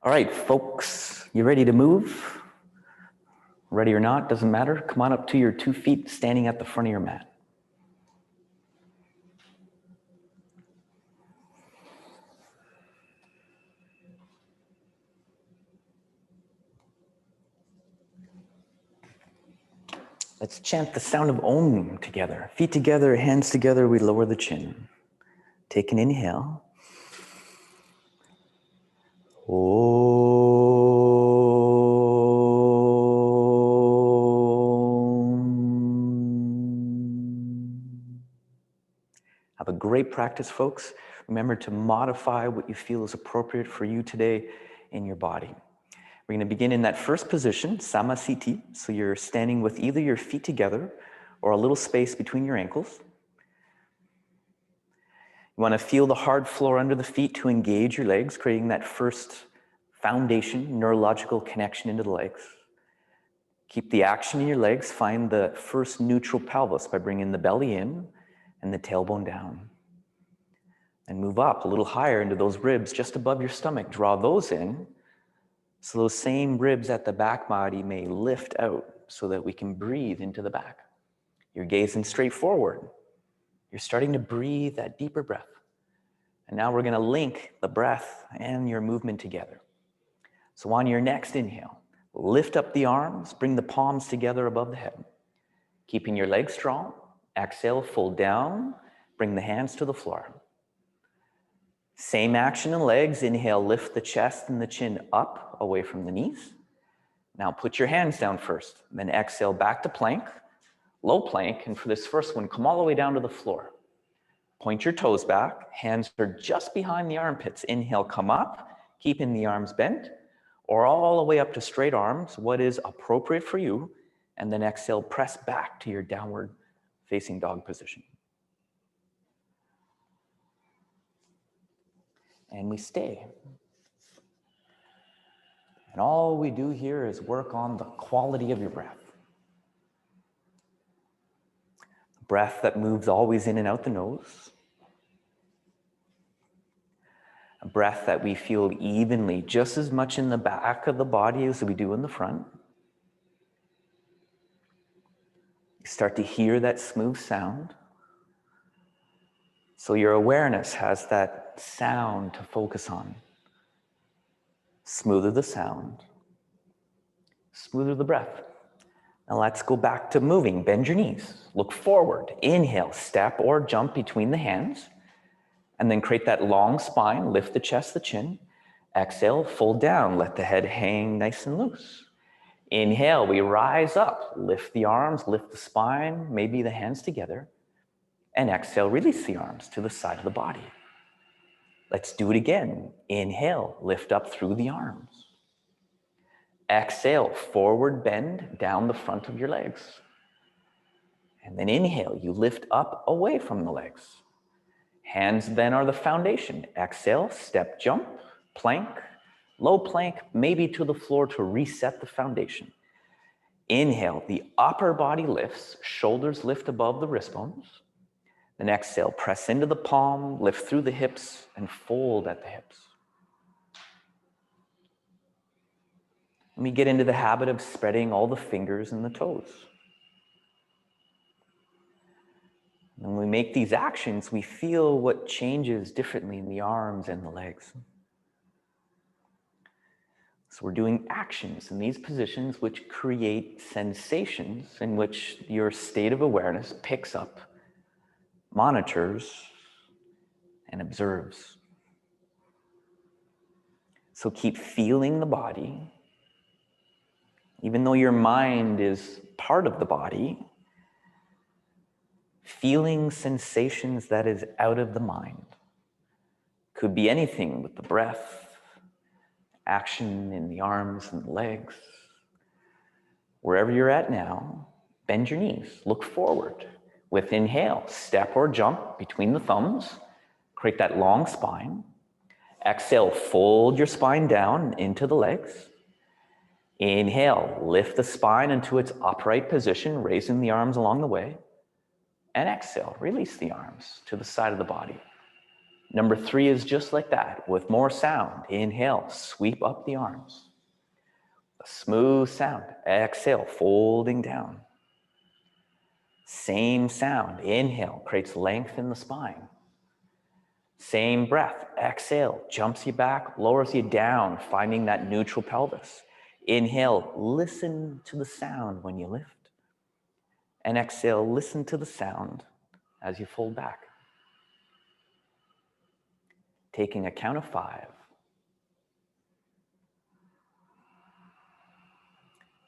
All right, folks, you ready to move? Ready or not, doesn't matter. Come on up to your 2 feet standing at the front of your mat. Let's chant the sound of Om together. Feet together, hands together, we lower the chin. Take an inhale. Have a great practice, folks. Remember to modify what you feel is appropriate for you today in your body. We're going to begin in that first position, Samasthiti. So you're standing with either your feet together or a little space between your ankles. You want to feel the hard floor under the feet to engage your legs, creating that first foundation, neurological connection into the legs. Keep the action in your legs. Find the first neutral pelvis by bringing the belly in and the tailbone down. And move up a little higher into those ribs just above your stomach. Draw those in so those same ribs at the back body may lift out so that we can breathe into the back. You're gazing straight forward. You're starting to breathe that deeper breath. And now we're going to link the breath and your movement together. So on your next inhale, lift up the arms, bring the palms together above the head. Keeping your legs strong. Exhale, fold down, bring the hands to the floor. Same action in legs. Inhale, lift the chest and the chin up away from the knees. Now put your hands down first. Then exhale back to plank, low plank. And for this first one, come all the way down to the floor. Point your toes back. Hands are just behind the armpits. Inhale, come up, keeping the arms bent, or all the way up to straight arms, what is appropriate for you. And then exhale, press back to your downward facing dog position. And we stay. And all we do here is work on the quality of your breath. Breath that moves always in and out the nose. A breath that we feel evenly, just as much in the back of the body as we do in the front. You start to hear that smooth sound. So your awareness has that sound to focus on. Smoother the sound, smoother the breath. Now let's go back to moving. Bend your knees, look forward, inhale, step or jump between the hands, and then create that long spine, lift the chest, the chin. Exhale, fold down, let the head hang nice and loose. Inhale, we rise up, lift the arms, lift the spine, maybe the hands together. And exhale, release the arms to the side of the body. Let's do it again. Inhale, lift up through the arms. Exhale, forward bend down the front of your legs. And then inhale, you lift up away from the legs. Hands then are the foundation. Exhale, step, jump, plank, low plank, maybe to the floor to reset the foundation. Inhale, the upper body lifts, shoulders lift above the wrist bones. Then exhale, press into the palm, lift through the hips, and fold at the hips. And we get into the habit of spreading all the fingers and the toes. When we make these actions, we feel what changes differently in the arms and the legs. So we're doing actions in these positions which create sensations in which your state of awareness picks up, monitors, and observes. So keep feeling the body. Even though your mind is part of the body, feeling sensations that is out of the mind. Could be anything with the breath, action in the arms and the legs. Wherever you're at now, bend your knees, look forward. With inhale, step or jump between the thumbs, create that long spine. Exhale, fold your spine down into the legs. Inhale, lift the spine into its upright position, raising the arms along the way. And exhale, release the arms to the side of the body. Number 3 is just like that, with more sound. Inhale, sweep up the arms. A smooth sound. Exhale, folding down. Same sound. Inhale, creates length in the spine. Same breath. Exhale, jumps you back, lowers you down, finding that neutral pelvis. Inhale, listen to the sound when you lift. And exhale, listen to the sound as you fold back. Taking a count of 5.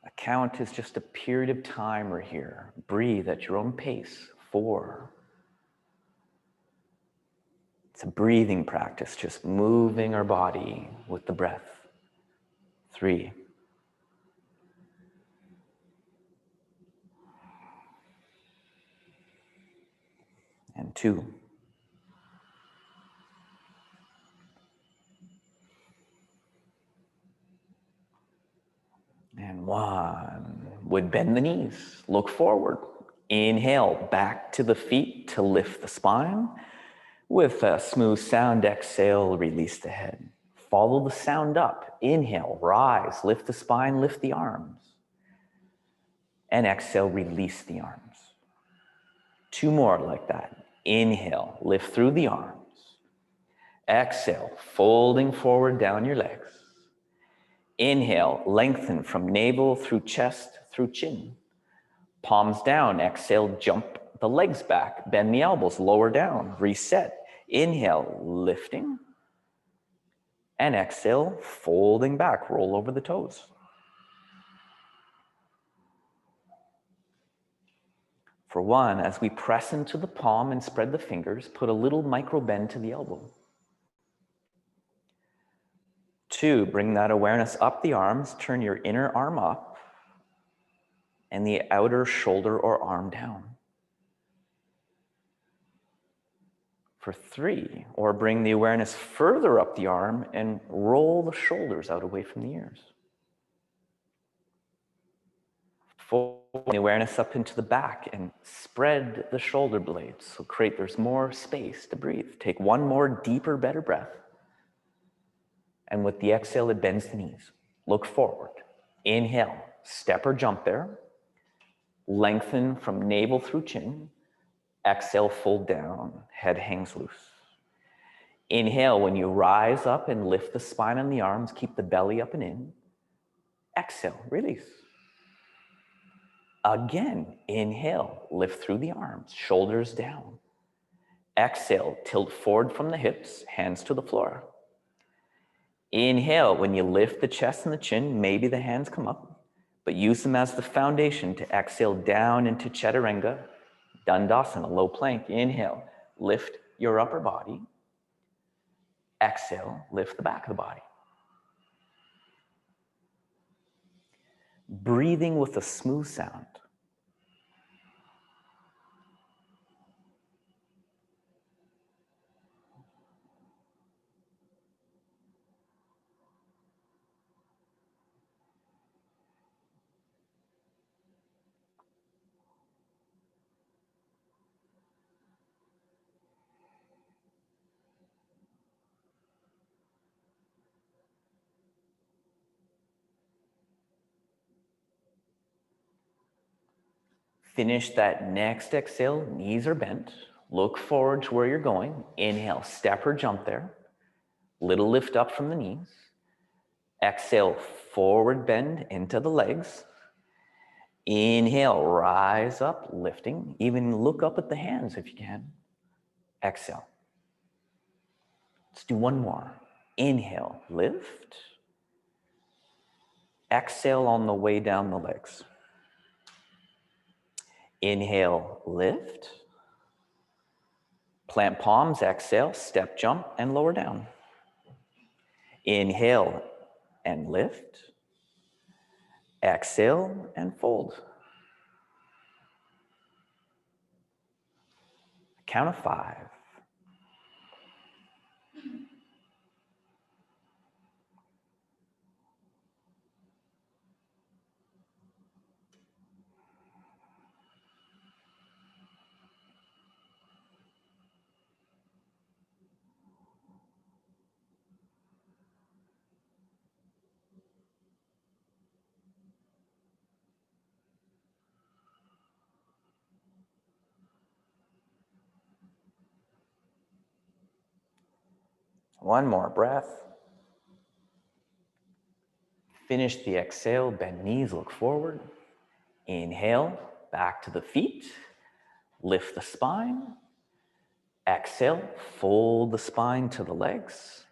A count is just a period of time we're here. Breathe at your own pace. 4. It's a breathing practice, just moving our body with the breath. 3. And 2. And 1. Would bend the knees, look forward. Inhale, back to the feet to lift the spine. With a smooth sound, exhale, release the head. Follow the sound up. Inhale, rise, lift the spine, lift the arms. And exhale, release the arms. 2 more like that. Inhale, lift through the arms. Exhale, folding forward down your legs. Inhale, lengthen from navel through chest through chin. Palms down, exhale, jump the legs back, bend the elbows, lower down, reset. Inhale, lifting. And exhale, folding back, roll over the toes. For 1, as we press into the palm and spread the fingers, put a little micro bend to the elbow. 2, bring that awareness up the arms, turn your inner arm up and the outer shoulder or arm down. For 3, or bring the awareness further up the arm and roll the shoulders out away from the ears. 4, bring the awareness up into the back and spread the shoulder blades. So there's more space to breathe. Take 1 more deeper, better breath. And with the exhale, it bends the knees. Look forward. Inhale, step or jump there. Lengthen from navel through chin. Exhale, fold down, head hangs loose. Inhale, when you rise up and lift the spine and the arms, keep the belly up and in. Exhale, release. Again, inhale, lift through the arms, shoulders down. Exhale, tilt forward from the hips, hands to the floor. Inhale, when you lift the chest and the chin, maybe the hands come up, but use them as the foundation to exhale down into Chaturanga, Dandasana, low plank. Inhale, lift your upper body. Exhale, lift the back of the body. Breathing with a smooth sound. Finish that next exhale, knees are bent. Look forward to where you're going. Inhale, step or jump there. Little lift up from the knees. Exhale, forward bend into the legs. Inhale, rise up, lifting. Even look up at the hands if you can. Exhale. Let's do 1 more. Inhale, lift. Exhale on the way down the legs. Inhale, lift. Plant palms, exhale, step, jump, and lower down. Inhale and lift. Exhale and fold. Count of 5. One more breath. Finish the exhale, bend knees, look forward. Inhale, back to the feet. Lift the spine. Exhale, fold the spine to the legs.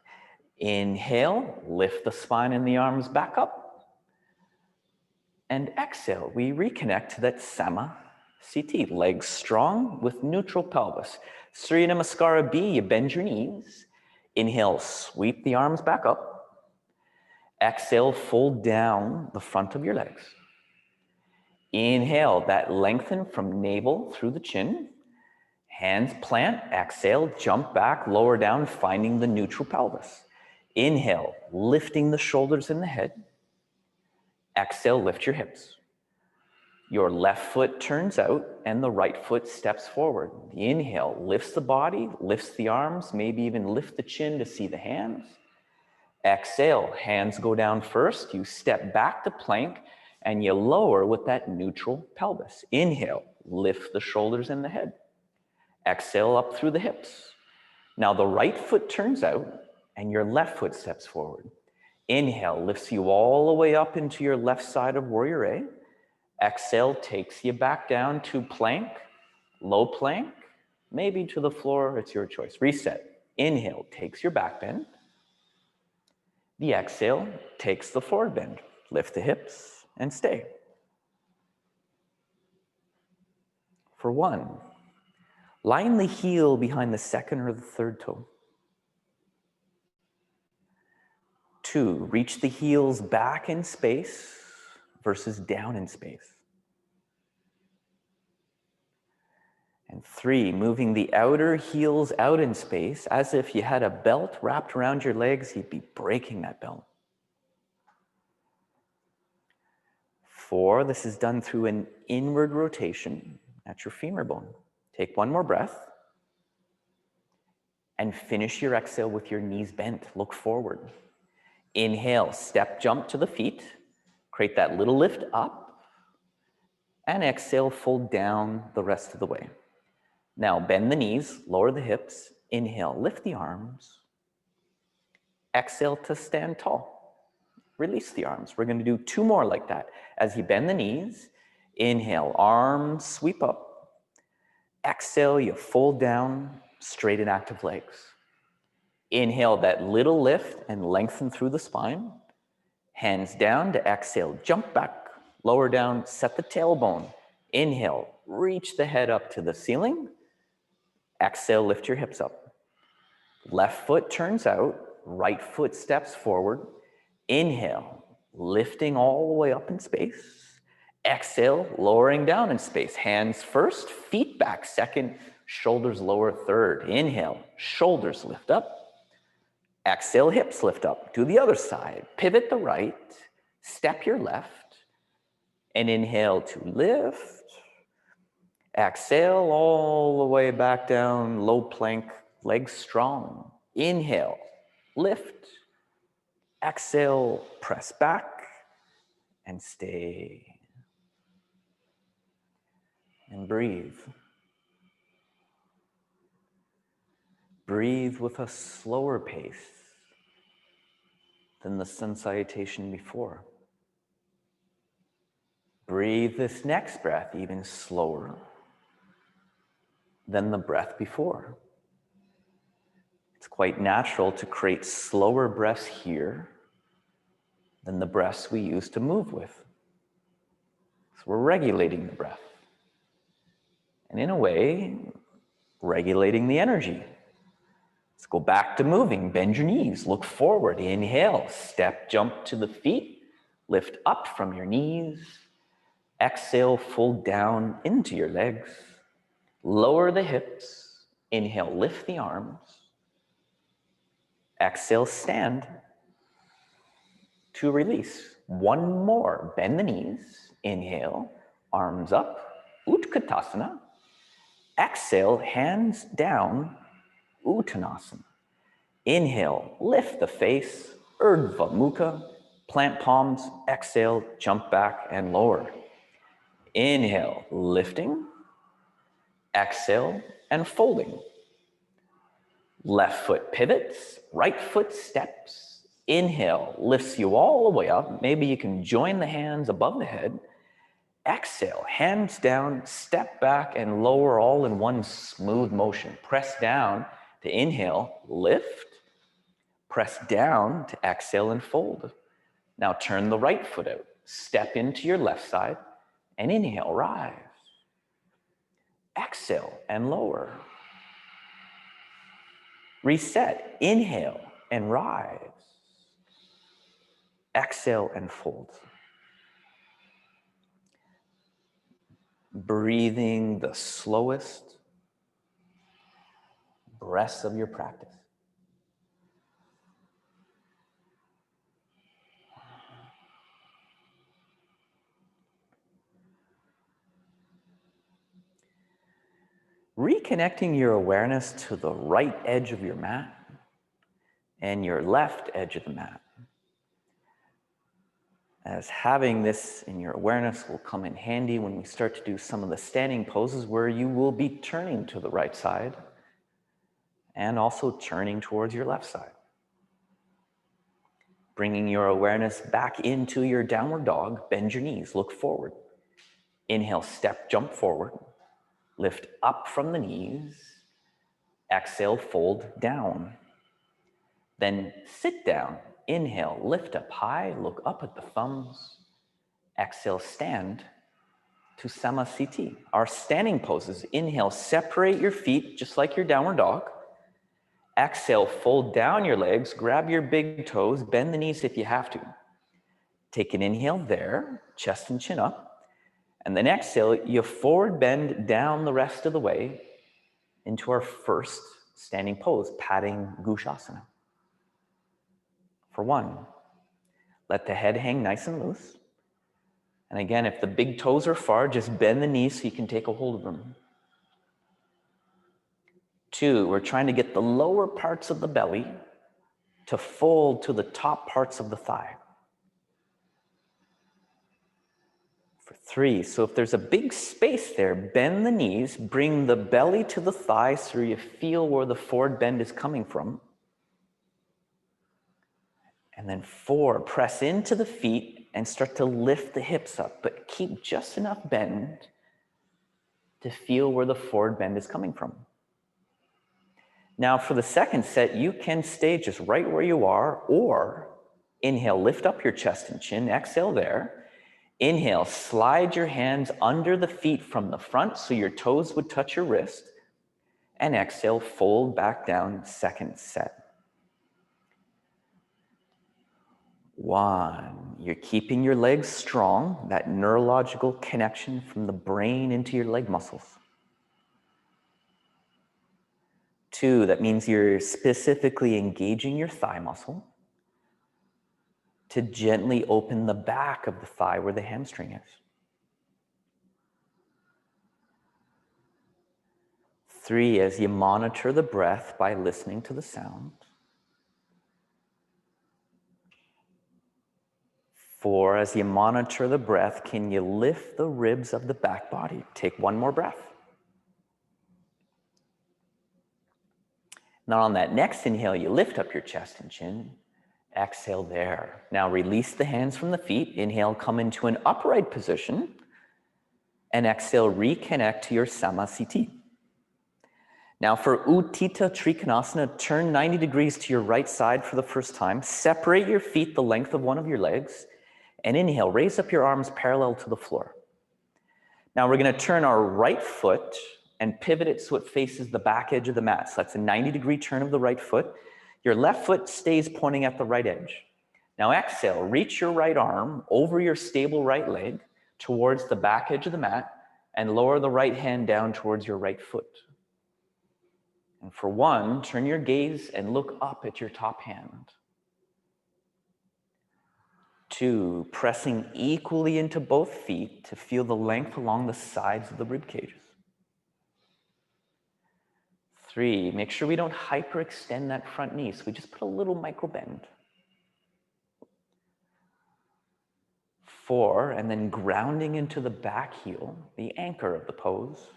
Inhale, lift the spine and the arms back up. And exhale, we reconnect to that Sama-Siti. Legs strong with neutral pelvis. Surya Namaskara B, you bend your knees. Inhale, sweep the arms back up. Exhale, fold down the front of your legs. Inhale, that lengthen from navel through the chin. Hands plant, exhale, jump back, lower down, finding the neutral pelvis. Inhale, lifting the shoulders and the head. Exhale, lift your hips. Your left foot turns out and the right foot steps forward. The inhale lifts the body, lifts the arms, maybe even lift the chin to see the hands. Exhale, hands go down first. You step back to plank and you lower with that neutral pelvis. Inhale, lift the shoulders and the head. Exhale up through the hips. Now the right foot turns out and your left foot steps forward. Inhale lifts you all the way up into your left side of warrior A. Exhale takes you back down to plank, low plank, maybe to the floor, it's your choice. Reset. Inhale takes your back bend. The exhale takes the forward bend. Lift the hips and stay. For 1, line the heel behind the second or the third toe. 2, reach the heels back in space versus down in space. And 3, moving the outer heels out in space as if you had a belt wrapped around your legs, you'd be breaking that belt. 4, this is done through an inward rotation at your femur bone. Take one more breath and finish your exhale with your knees bent. Look forward. Inhale, step jump to the feet. Create that little lift up. And exhale, fold down the rest of the way. Now bend the knees, lower the hips. Inhale, lift the arms. Exhale to stand tall. Release the arms. We're going to do 2 more like that. As you bend the knees, inhale, arms sweep up. Exhale, you fold down, straight and active legs. Inhale, that little lift and lengthen through the spine. Hands down to exhale, jump back, lower down, set the tailbone. Inhale, reach the head up to the ceiling. Exhale, lift your hips up. Left foot turns out, right foot steps forward. Inhale, lifting all the way up in space. Exhale, lowering down in space. Hands first, feet back second, shoulders lower third. Inhale, shoulders lift up. Exhale, hips lift up. Do the other side. Pivot the right, step your left, and inhale to lift. Exhale all the way back down, low plank, legs strong. Inhale, lift. Exhale, press back and stay. And breathe. Breathe with a slower pace than the sun salutation before. Breathe this next breath even slower than the breath before. It's quite natural to create slower breaths here than the breaths we use to move with. So we're regulating the breath. And in a way, regulating the energy. Let's go back to moving. Bend your knees, look forward, inhale, step, jump to the feet, lift up from your knees. Exhale, fold down into your legs. Lower the hips. Inhale, lift the arms. Exhale, stand to release. 1 more, bend the knees. Inhale, arms up, Utkatasana. Exhale, hands down, Uttanasana. Inhale, lift the face, Urdhva Mukha. Plant palms, exhale, jump back and lower. Inhale, lifting. Exhale and folding. Left foot pivots, right foot steps. Inhale, lifts you all the way up. Maybe you can join the hands above the head. Exhale, hands down, step back and lower all in one smooth motion. Press down to inhale, lift. Press down to exhale and fold. Now turn the right foot out. Step into your left side and inhale, rise. Exhale and lower. Reset, inhale and rise. Exhale and fold. Breathing the slowest breaths of your practice. Reconnecting your awareness to the right edge of your mat and your left edge of the mat. As having this in your awareness will come in handy when we start to do some of the standing poses where you will be turning to the right side and also turning towards your left side. Bringing your awareness back into your downward dog, bend your knees, look forward. Inhale, step, jump forward. Lift up from the knees. Exhale, fold down. Then sit down. Inhale, lift up high, look up at the thumbs. Exhale, stand to Samasthiti. Our standing poses. Inhale, separate your feet just like your downward dog. Exhale, fold down your legs, grab your big toes, bend the knees if you have to. Take an inhale there, chest and chin up. And then exhale, you forward bend down the rest of the way into our first standing pose, patting Gushasana. For one, let the head hang nice and loose. And again, if the big toes are far, just bend the knees so you can take a hold of them. Two, we're trying to get the lower parts of the belly to fold to the top parts of the thigh. For three, so if there's a big space there, bend the knees, bring the belly to the thigh so you feel where the forward bend is coming from. And then four, press into the feet and start to lift the hips up, but keep just enough bend to feel where the forward bend is coming from. Now for the second set, you can stay just right where you are, or inhale, lift up your chest and chin, exhale there. Inhale, slide your hands under the feet from the front so your toes would touch your wrist. And exhale, fold back down, second set. One, you're keeping your legs strong, that neurological connection from the brain into your leg muscles. Two, that means you're specifically engaging your thigh muscle to gently open the back of the thigh where the hamstring is. Three, as you monitor the breath by listening to the sound. Four, as you monitor the breath, can you lift the ribs of the back body? Take one more breath. Now on that next inhale, you lift up your chest and chin. Exhale there. Now release the hands from the feet. Inhale, come into an upright position. And exhale, reconnect to your Samasthiti. Now for Utthita Trikonasana, turn 90 degrees to your right side for the first time. Separate your feet the length of one of your legs. And inhale, raise up your arms parallel to the floor. Now we're going to turn our right foot and pivot it so it faces the back edge of the mat. So that's a 90-degree turn of the right foot. Your left foot stays pointing at the right edge. Now exhale, reach your right arm over your stable right leg towards the back edge of the mat and lower the right hand down towards your right foot. And for one, turn your gaze and look up at your top hand. Two, pressing equally into both feet to feel the length along the sides of the rib cages. Three, make sure we don't hyperextend that front knee, so we just put a little micro bend. Four, and then grounding into the back heel, the anchor of the pose.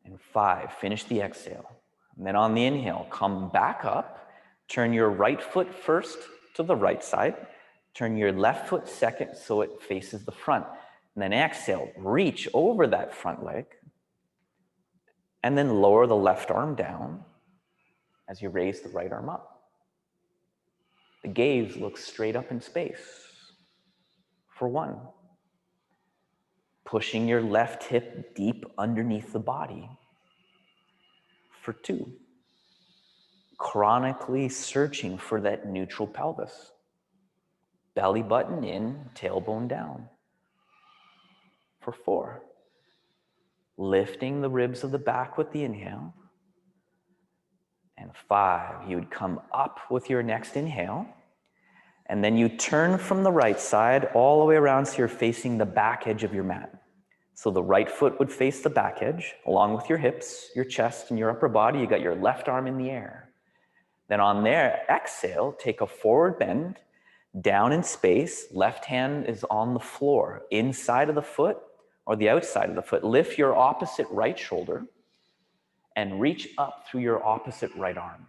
And five, finish the exhale. And then on the inhale, come back up. Turn your right foot first to the right side. Turn your left foot second so it faces the front. And then exhale, reach over that front leg. And then lower the left arm down as you raise the right arm up. The gaze looks straight up in space. For 1. Pushing your left hip deep underneath the body. For 2. Chronically searching for that neutral pelvis. Belly button in, tailbone down. For 4. Lifting the ribs of the back with the inhale. And 5, you would come up with your next inhale. And then you turn from the right side all the way around so you're facing the back edge of your mat. So the right foot would face the back edge, along with your hips, your chest, and your upper body. You got your left arm in the air. Then on there, exhale, take a forward bend, down in space. Left hand is on the floor, inside of the foot or the outside of the foot. Lift your opposite right shoulder and reach up through your opposite right arm.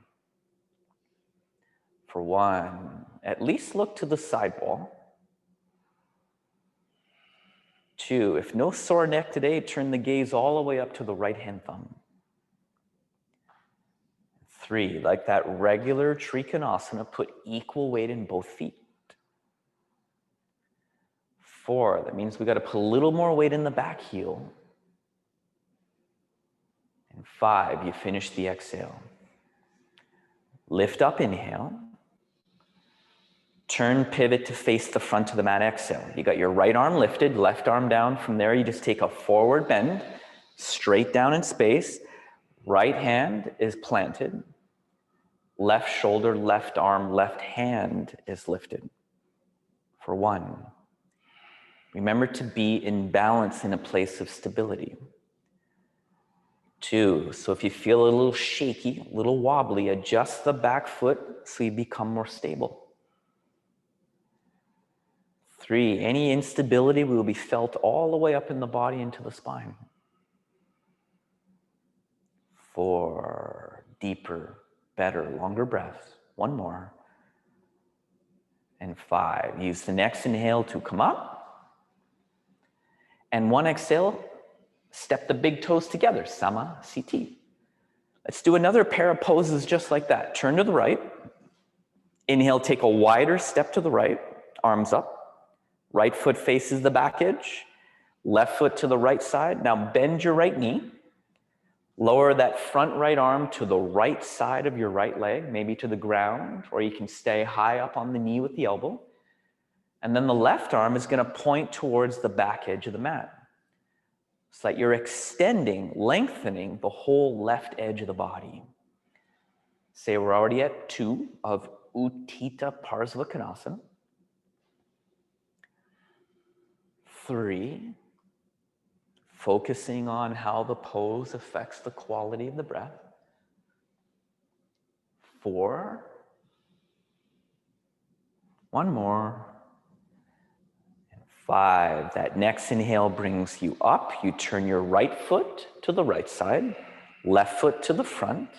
For 1, at least look to the side wall. 2, if no sore neck today, turn the gaze all the way up to the right hand thumb. 3, like that regular Trikonasana, put equal weight in both feet. 4, that means we got to put a little more weight in the back heel. And 5, you finish the exhale. Lift up, inhale. Turn, pivot to face the front of the mat, exhale. You got your right arm lifted, left arm down. From there, you just take a forward bend, straight down in space. Right hand is planted. Left shoulder, left arm, left hand is lifted. For 1. Remember to be in balance in a place of stability. 2, so if you feel a little shaky, a little wobbly, adjust the back foot so you become more stable. 3, any instability will be felt all the way up in the body into the spine. 4, deeper, better, longer breaths. 1 more. And 5, use the next inhale to come up. And 1 exhale, step the big toes together, Sama Siti. Let's do another pair of poses just like that. Turn to the right. Inhale, take a wider step to the right, arms up. Right foot faces the back edge. Left foot to the right side. Now bend your right knee. Lower that front right arm to the right side of your right leg, maybe to the ground, or you can stay high up on the knee with the elbow. And then the left arm is going to point towards the back edge of the mat. So that you're extending, lengthening the whole left edge of the body. Say we're already at 2 of Utthita Parsvakonasana. 3, focusing on how the pose affects the quality of the breath. 4, 1 more. And 5, that next inhale brings you up. You turn your right foot to the right side, left foot to the front.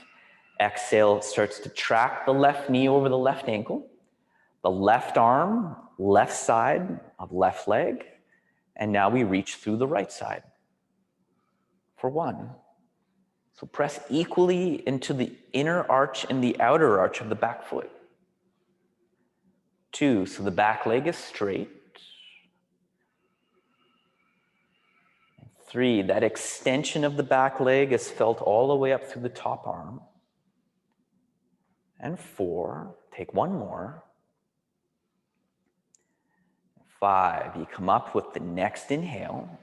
Exhale starts to track the left knee over the left ankle, the left arm, left side of left leg. And now we reach through the right side. For 1. So press equally into the inner arch and the outer arch of the back foot. 2, so the back leg is straight. 3, that extension of the back leg is felt all the way up through the top arm. And 4, take 1 more. 5, you come up with the next inhale.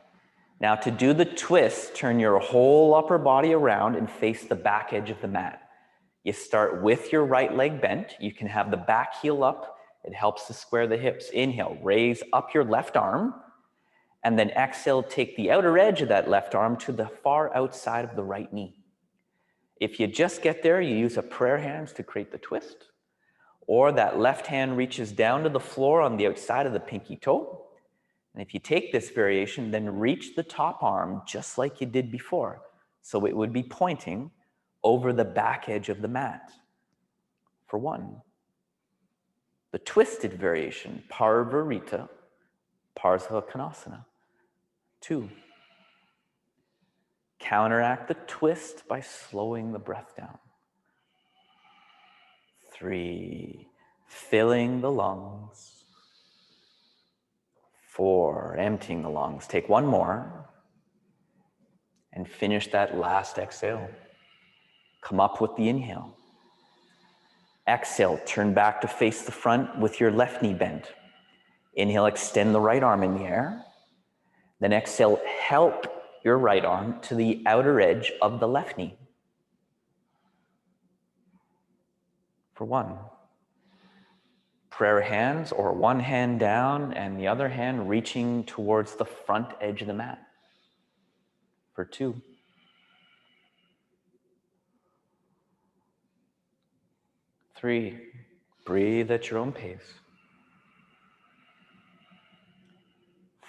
Now to do the twist, turn your whole upper body around and face the back edge of the mat. You start with your right leg bent. You can have the back heel up. It helps to square the hips. Inhale, raise up your left arm. And then exhale, take the outer edge of that left arm to the far outside of the right knee. If you just get there, you use a prayer hands to create the twist. Or that left hand reaches down to the floor on the outside of the pinky toe. And if you take this variation, then reach the top arm just like you did before. So it would be pointing over the back edge of the mat for 1. The twisted variation, Parvarita, Parsvakonasana, 2. Counteract the twist by slowing the breath down. 3. Filling the lungs. 4. Emptying the lungs. Take 1 more. And finish that last exhale. Come up with the inhale. Exhale, turn back to face the front with your left knee bent. Inhale, extend the right arm in the air. Then exhale, help your right arm to the outer edge of the left knee. For 1. Prayer hands, or one hand down and the other hand reaching towards the front edge of the mat. For 2. 3. Breathe at your own pace.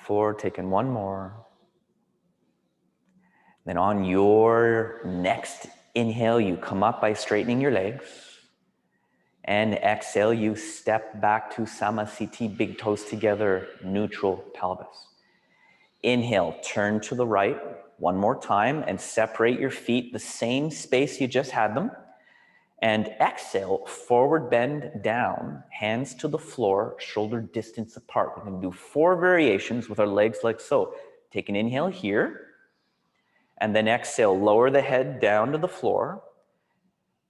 4. Taking 1 more. Then on your next inhale, you come up by straightening your legs. And exhale, you step back to Samasthiti, big toes together, neutral pelvis. Inhale, turn to the right 1 more time and separate your feet the same space you just had them. And exhale, forward bend down, hands to the floor, shoulder distance apart. We're going to do 4 variations with our legs like so. Take an inhale here, and then exhale, lower the head down to the floor.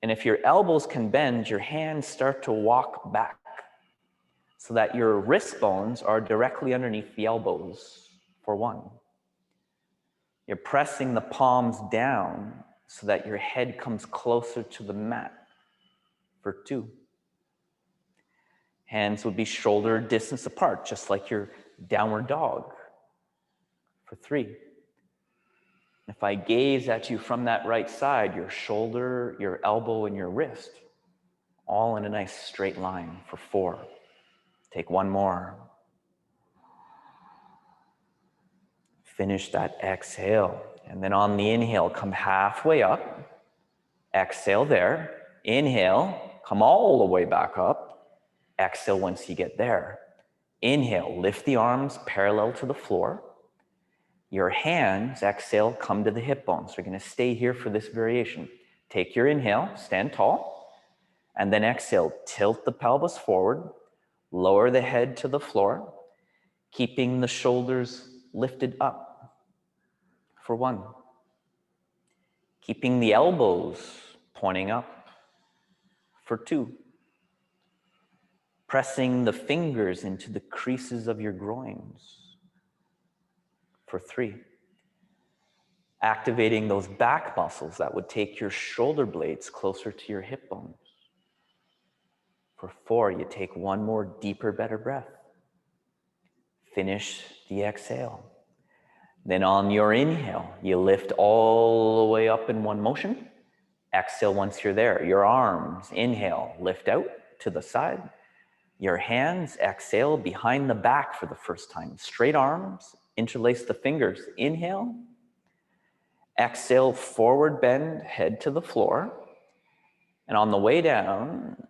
And if your elbows can bend, your hands start to walk back so that your wrist bones are directly underneath the elbows for 1. You're pressing the palms down so that your head comes closer to the mat for 2. Hands would be shoulder distance apart, just like your downward dog for 3. If I gaze at you from that right side, your shoulder, your elbow, and your wrist, all in a nice straight line for 4. Take 1 more. Finish that exhale. And then on the inhale, come halfway up. Exhale there. Inhale, come all the way back up. Exhale once you get there. Inhale, lift the arms parallel to the floor. Your hands, exhale, come to the hip bones. We're going to stay here for this variation. Take your inhale, stand tall, and then exhale, tilt the pelvis forward, lower the head to the floor, keeping the shoulders lifted up for 1. Keeping the elbows pointing up for 2. Pressing the fingers into the creases of your groins for 3. Activating those back muscles that would take your shoulder blades closer to your hip bones. For 4, you take 1 more deeper, better breath. Finish the exhale. Then on your inhale, you lift all the way up in 1 motion. Exhale once you're there. Your arms, inhale, lift out to the side. Your hands, exhale, behind the back for the first time. Straight arms, interlace the fingers. Inhale. Exhale, forward bend, head to the floor. And on the way down,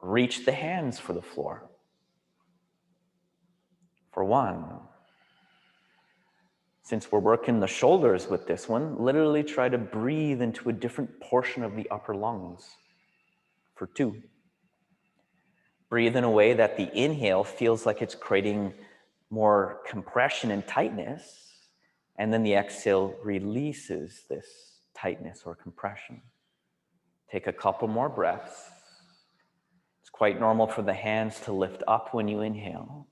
reach the hands for the floor. For 1. Since we're working the shoulders with this one, literally try to breathe into a different portion of the upper lungs. For 2. Breathe in a way that the inhale feels like it's creating more compression and tightness. And then the exhale releases this tightness or compression. Take a couple more breaths. It's quite normal for the hands to lift up when you inhale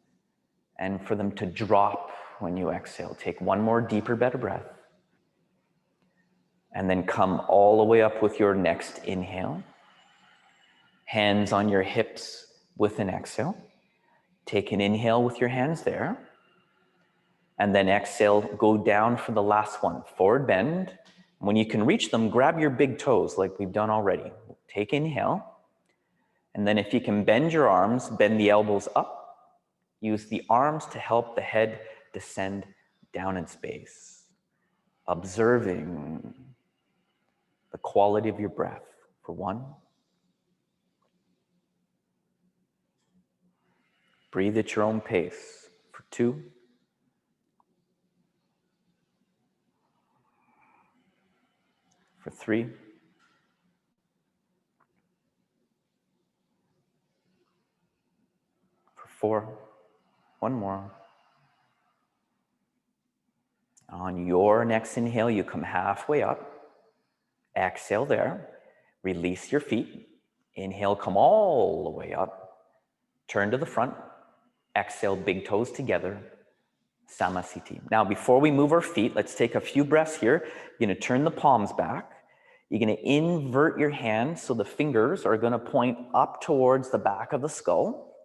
and for them to drop when you exhale. Take 1 more deeper, better breath. And then come all the way up with your next inhale. Hands on your hips with an exhale. Take an inhale with your hands there. And then exhale, go down for the last one. Forward bend. When you can reach them, grab your big toes like we've done already. Take inhale. And then if you can bend your arms, bend the elbows up. Use the arms to help the head descend down in space. Observing the quality of your breath for 1. Breathe at your own pace for 2. For 3. For 4. One more. On your next inhale, you come halfway up. Exhale there. Release your feet. Inhale, come all the way up. Turn to the front. Exhale, big toes together. Samasthiti. Now, before we move our feet, let's take a few breaths here. You're going to turn the palms back. You're going to invert your hands so the fingers are going to point up towards the back of the skull.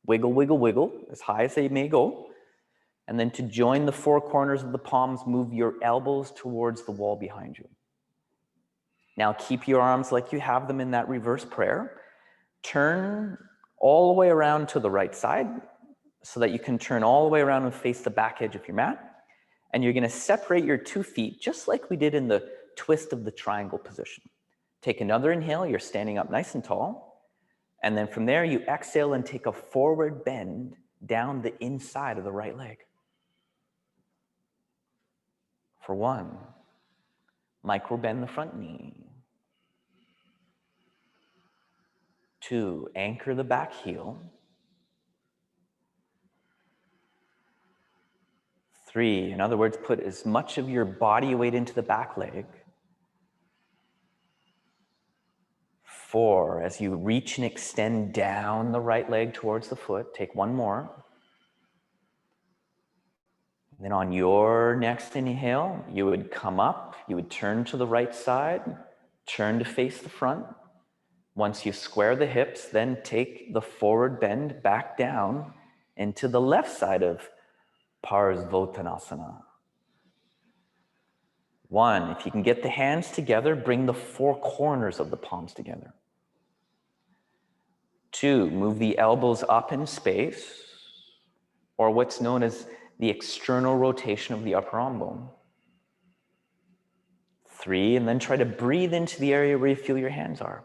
Wiggle, wiggle, wiggle, as high as they may go. And then to join the 4 corners of the palms, move your elbows towards the wall behind you. Now keep your arms like you have them in that reverse prayer. Turn all the way around to the right side so that you can turn all the way around and face the back edge of your mat. And you're going to separate your 2 feet just like we did in the twist of the triangle position. Take another inhale. You're standing up nice and tall. And then from there, you exhale and take a forward bend down the inside of the right leg. For 1, micro bend the front knee. 2, anchor the back heel. 3, in other words, put as much of your body weight into the back leg. 4, as you reach and extend down the right leg towards the foot, take 1 more. Then on your next inhale, you would come up, you would turn to the right side, turn to face the front. Once you square the hips, then take the forward bend back down into the left side of Parsvottanasana. 1, if you can get the hands together, bring the 4 corners of the palms together. 2, move the elbows up in space, or what's known as the external rotation of the upper arm bone. 3, and then try to breathe into the area where you feel your hands are.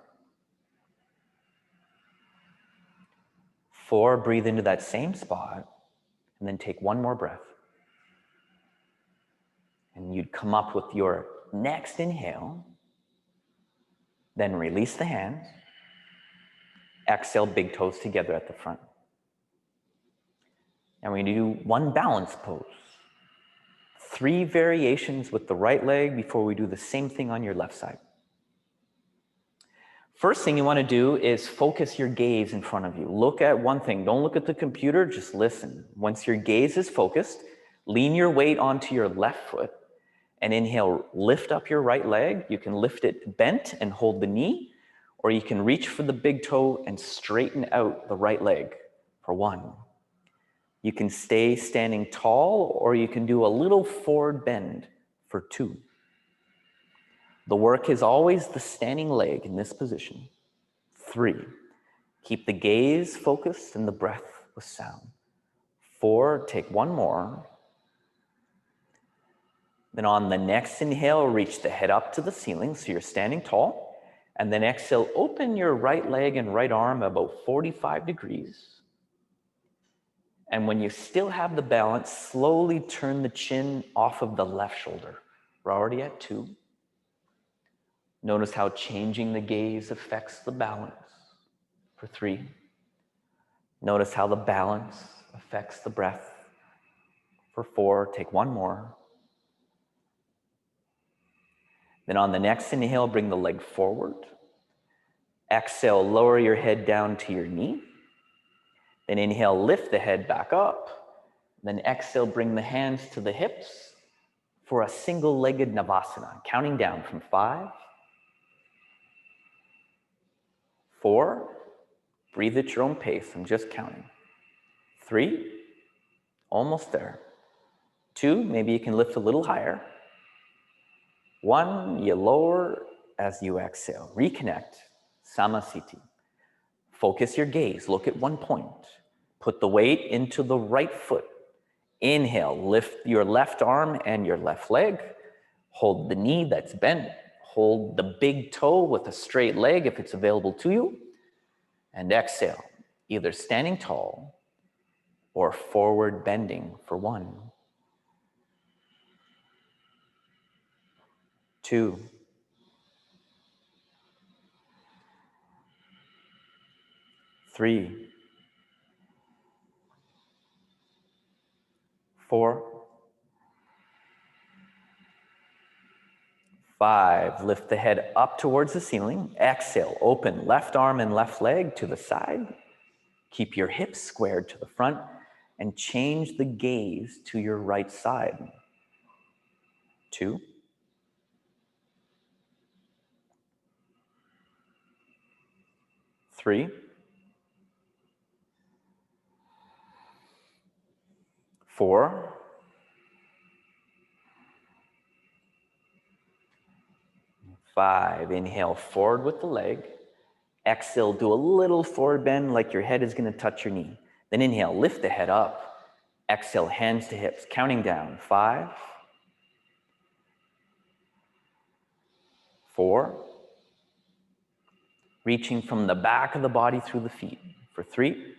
4, breathe into that same spot, and then take 1 more breath. And you'd come up with your next inhale, then release the hands. Exhale, big toes together at the front. And we're going to do 1 balance pose. 3 variations with the right leg before we do the same thing on your left side. First thing you want to do is focus your gaze in front of you. Look at one thing. Don't look at the computer, just listen. Once your gaze is focused, lean your weight onto your left foot and inhale, lift up your right leg. You can lift it bent and hold the knee, or you can reach for the big toe and straighten out the right leg for 1. You can stay standing tall, or you can do a little forward bend for 2. The work is always the standing leg in this position. 3, keep the gaze focused and the breath with sound. 4, take 1 more. Then on the next inhale, reach the head up to the ceiling so you're standing tall. And then exhale, open your right leg and right arm about 45 degrees. And when you still have the balance, slowly turn the chin off of the left shoulder. We're already at 2. Notice how changing the gaze affects the balance for 3. Notice how the balance affects the breath for 4. Take 1 more. Then on the next inhale, bring the leg forward. Exhale, lower your head down to your knee. Then inhale, lift the head back up. Then exhale, bring the hands to the hips for a single-legged Navasana, counting down from 5, 4, breathe at your own pace, I'm just counting. 3, almost there. 2, maybe you can lift a little higher. 1, you lower as you exhale. Reconnect, Samasthiti. Focus your gaze, look at 1 point. Put the weight into the right foot. Inhale, lift your left arm and your left leg. Hold the knee that's bent. Hold the big toe with a straight leg if it's available to you. And exhale, either standing tall or forward bending for 1, 2, 3, 4, 5. Lift the head up towards the ceiling. Exhale, open left arm and left leg to the side. Keep your hips squared to the front and change the gaze to your right side. 2, 3, 4, 5. Inhale forward with the leg. Exhale, do a little forward bend like your head is going to touch your knee. Then inhale, lift the head up. Exhale, hands to hips, counting down. 5, 4, reaching from the back of the body through the feet for 3,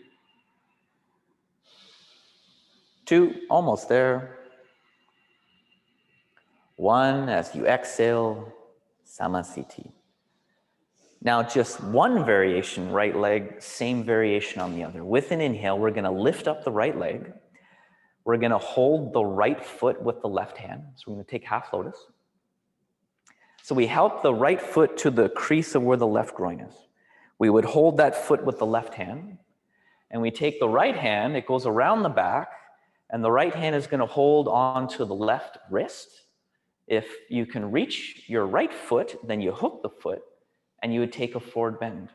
2, almost there. 1, as you exhale, Samasthiti. Now just one variation, right leg, same variation on the other. With an inhale, we're going to lift up the right leg. We're going to hold the right foot with the left hand. So we're going to take half lotus. So we help the right foot to the crease of where the left groin is. We would hold that foot with the left hand, and we take the right hand, it goes around the back, and the right hand is going to hold on to the left wrist. If you can reach your right foot, then you hook the foot, and you would take a forward bend.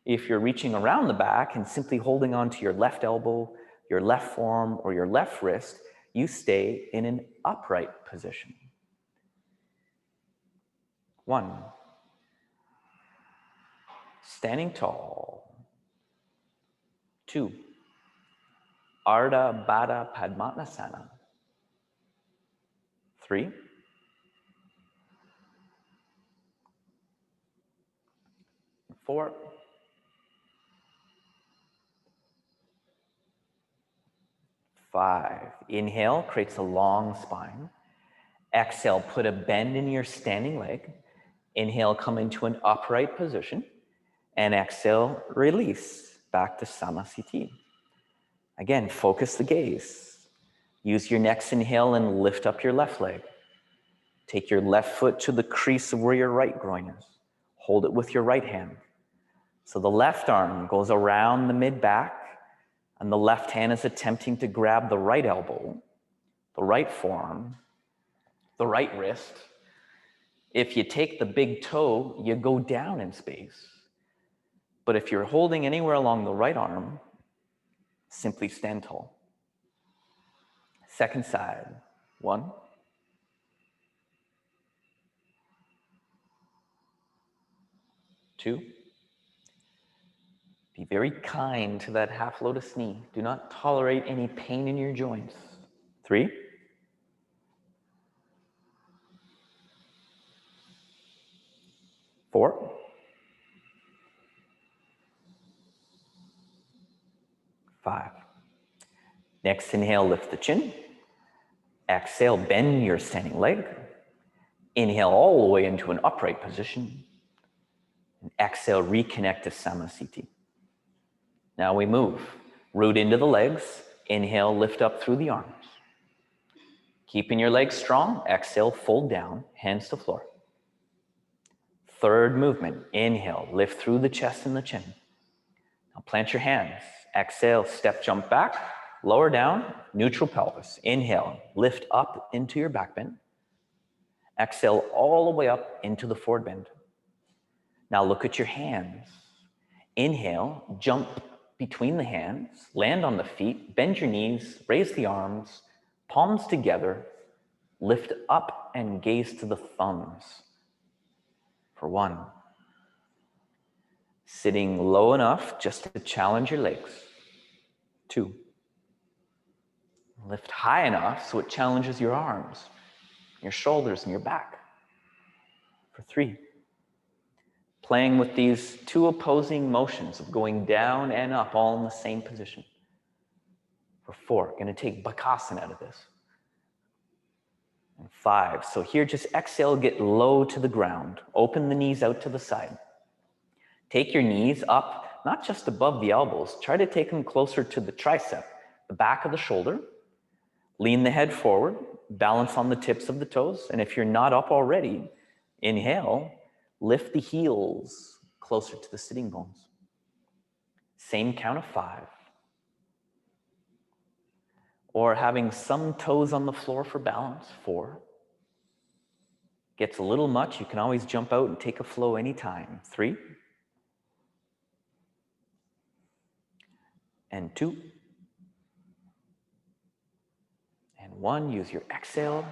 If you're reaching around the back and simply holding on to your left elbow, your left forearm, or your left wrist, you stay in an upright position. 1, standing tall. 2, Ardha Baddha Padmasana. 3, 4, 5. Inhale, creates a long spine. Exhale, put a bend in your standing leg. Inhale, come into an upright position. And exhale, release back to Samasthiti. Again, focus the gaze. Use your next inhale and lift up your left leg. Take your left foot to the crease of where your right groin is. Hold it with your right hand. So the left arm goes around the mid-back, and the left hand is attempting to grab the right elbow, the right forearm, the right wrist. If you take the big toe, you go down in space. But if you're holding anywhere along the right arm, simply stand tall. Second side. 1, 2. Be very kind to that half lotus knee. Do not tolerate any pain in your joints. 3, 4, 5. Next inhale, lift the chin. Exhale, bend your standing leg. Inhale all the way into an upright position. And exhale, reconnect to Samasthiti. Now we move. Root into the legs. Inhale, lift up through the arms. Keeping your legs strong, exhale, fold down, hands to floor. Third movement, inhale, lift through the chest and the chin. Now plant your hands. Exhale, step, jump back, lower down, neutral pelvis. Inhale, lift up into your back bend. Exhale all the way up into the forward bend. Now look at your hands. Inhale, jump between the hands, land on the feet, bend your knees, raise the arms, palms together, lift up and gaze to the thumbs. For 1. Sitting low enough just to challenge your legs. 2. Lift high enough so it challenges your arms, your shoulders, and your back. for 3. Playing with these two opposing motions of going down and up all in the same position. For 4, going to take Bakasana out of this. And 5, so here just exhale, get low to the ground. Open the knees out to the side. Take your knees up, not just above the elbows. Try to take them closer to the tricep, the back of the shoulder. Lean the head forward, balance on the tips of the toes. And if you're not up already, inhale, lift the heels closer to the sitting bones. Same count of 5. Or having some toes on the floor for balance, 4. Gets a little much, you can always jump out and take a flow anytime, 3. And 2. And 1, use your exhale.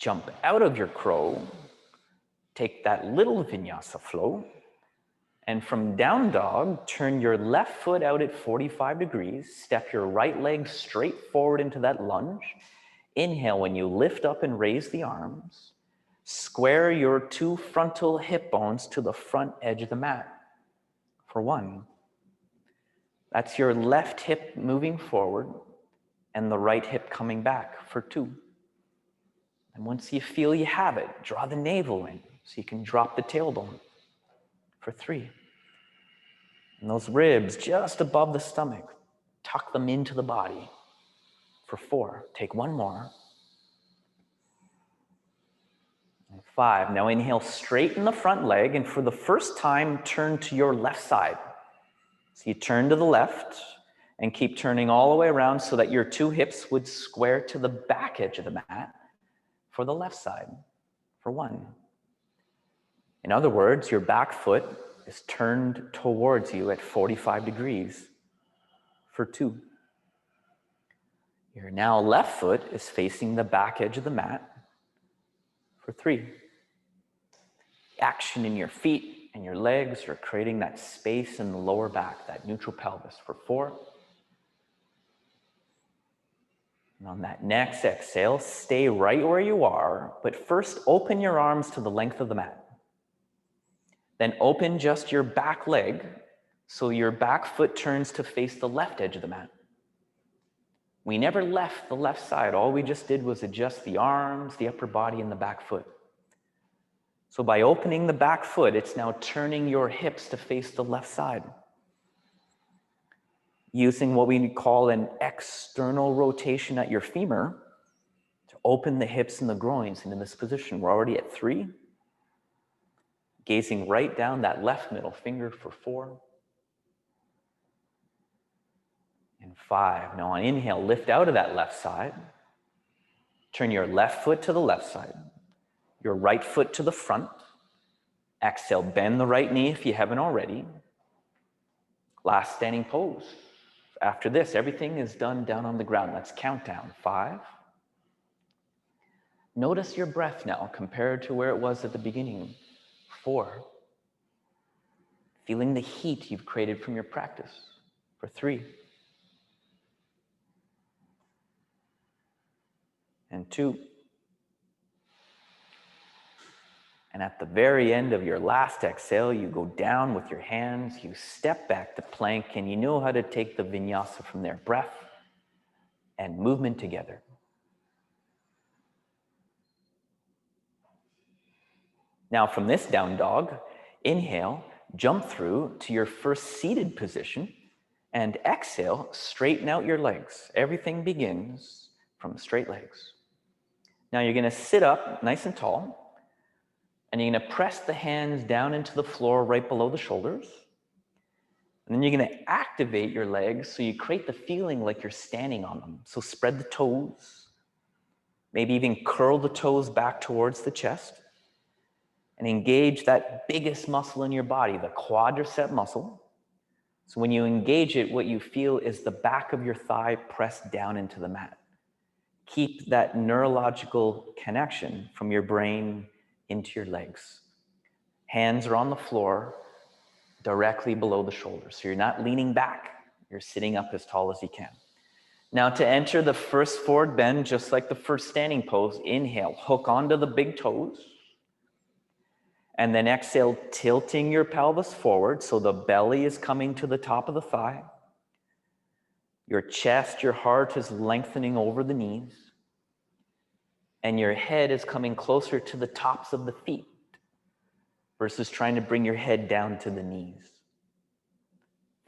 Jump out of your crow. Take that little vinyasa flow. And from down dog, turn your left foot out at 45 degrees. Step your right leg straight forward into that lunge. Inhale when you lift up and raise the arms. Square your 2 frontal hip bones to the front edge of the mat. For 1. That's your left hip moving forward and the right hip coming back for 2. And once you feel you have it, draw the navel in so you can drop the tailbone for 3. And those ribs just above the stomach, tuck them into the body for 4. Take 1 more. And 5. Now inhale, straighten the front leg, and for the first time, turn to your left side. So you turn to the left and keep turning all the way around so that your 2 hips would square to the back edge of the mat for the left side, for 1. In other words, your back foot is turned towards you at 45 degrees for 2. Your now left foot is facing the back edge of the mat for 3. Action in your feet and your legs are creating that space in the lower back, that neutral pelvis for 4. And on that next exhale, stay right where you are, but first open your arms to the length of the mat. Then open just your back leg so your back foot turns to face the left edge of the mat. We never left the left side. All we just did was adjust the arms, the upper body, and the back foot. So by opening the back foot, it's now turning your hips to face the left side. Using what we call an external rotation at your femur to open the hips and the groins into this position. We're already at 3. Gazing right down that left middle finger for 4. And 5. Now on inhale, lift out of that left side. Turn your left foot to the left side. Your right foot to the front. Exhale, bend the right knee if you haven't already. Last standing pose. After this, everything is done down on the ground. Let's count down. 5. Notice your breath now compared to where it was at the beginning. 4. Feeling the heat you've created from your practice. For 3. And 2. And at the very end of your last exhale, you go down with your hands, you step back to plank, and you know how to take the vinyasa from there. Breath and movement together. Now from this down dog, inhale, jump through to your first seated position, and exhale, straighten out your legs. Everything begins from straight legs. Now you're going to sit up nice and tall, and you're going to press the hands down into the floor right below the shoulders. And then you're going to activate your legs so you create the feeling like you're standing on them. So spread the toes, maybe even curl the toes back towards the chest, and engage that biggest muscle in your body, the quadricep muscle. So when you engage it, what you feel is the back of your thigh pressed down into the mat. Keep that neurological connection from your brain into your legs. Hands are on the floor directly below the shoulders. So you're not leaning back, you're sitting up as tall as you can. Now to enter the first forward bend, just like the first standing pose, inhale, hook onto the big toes. And then exhale, tilting your pelvis forward so the belly is coming to the top of the thigh. Your chest, your heart is lengthening over the knees. And your head is coming closer to the tops of the feet versus trying to bring your head down to the knees.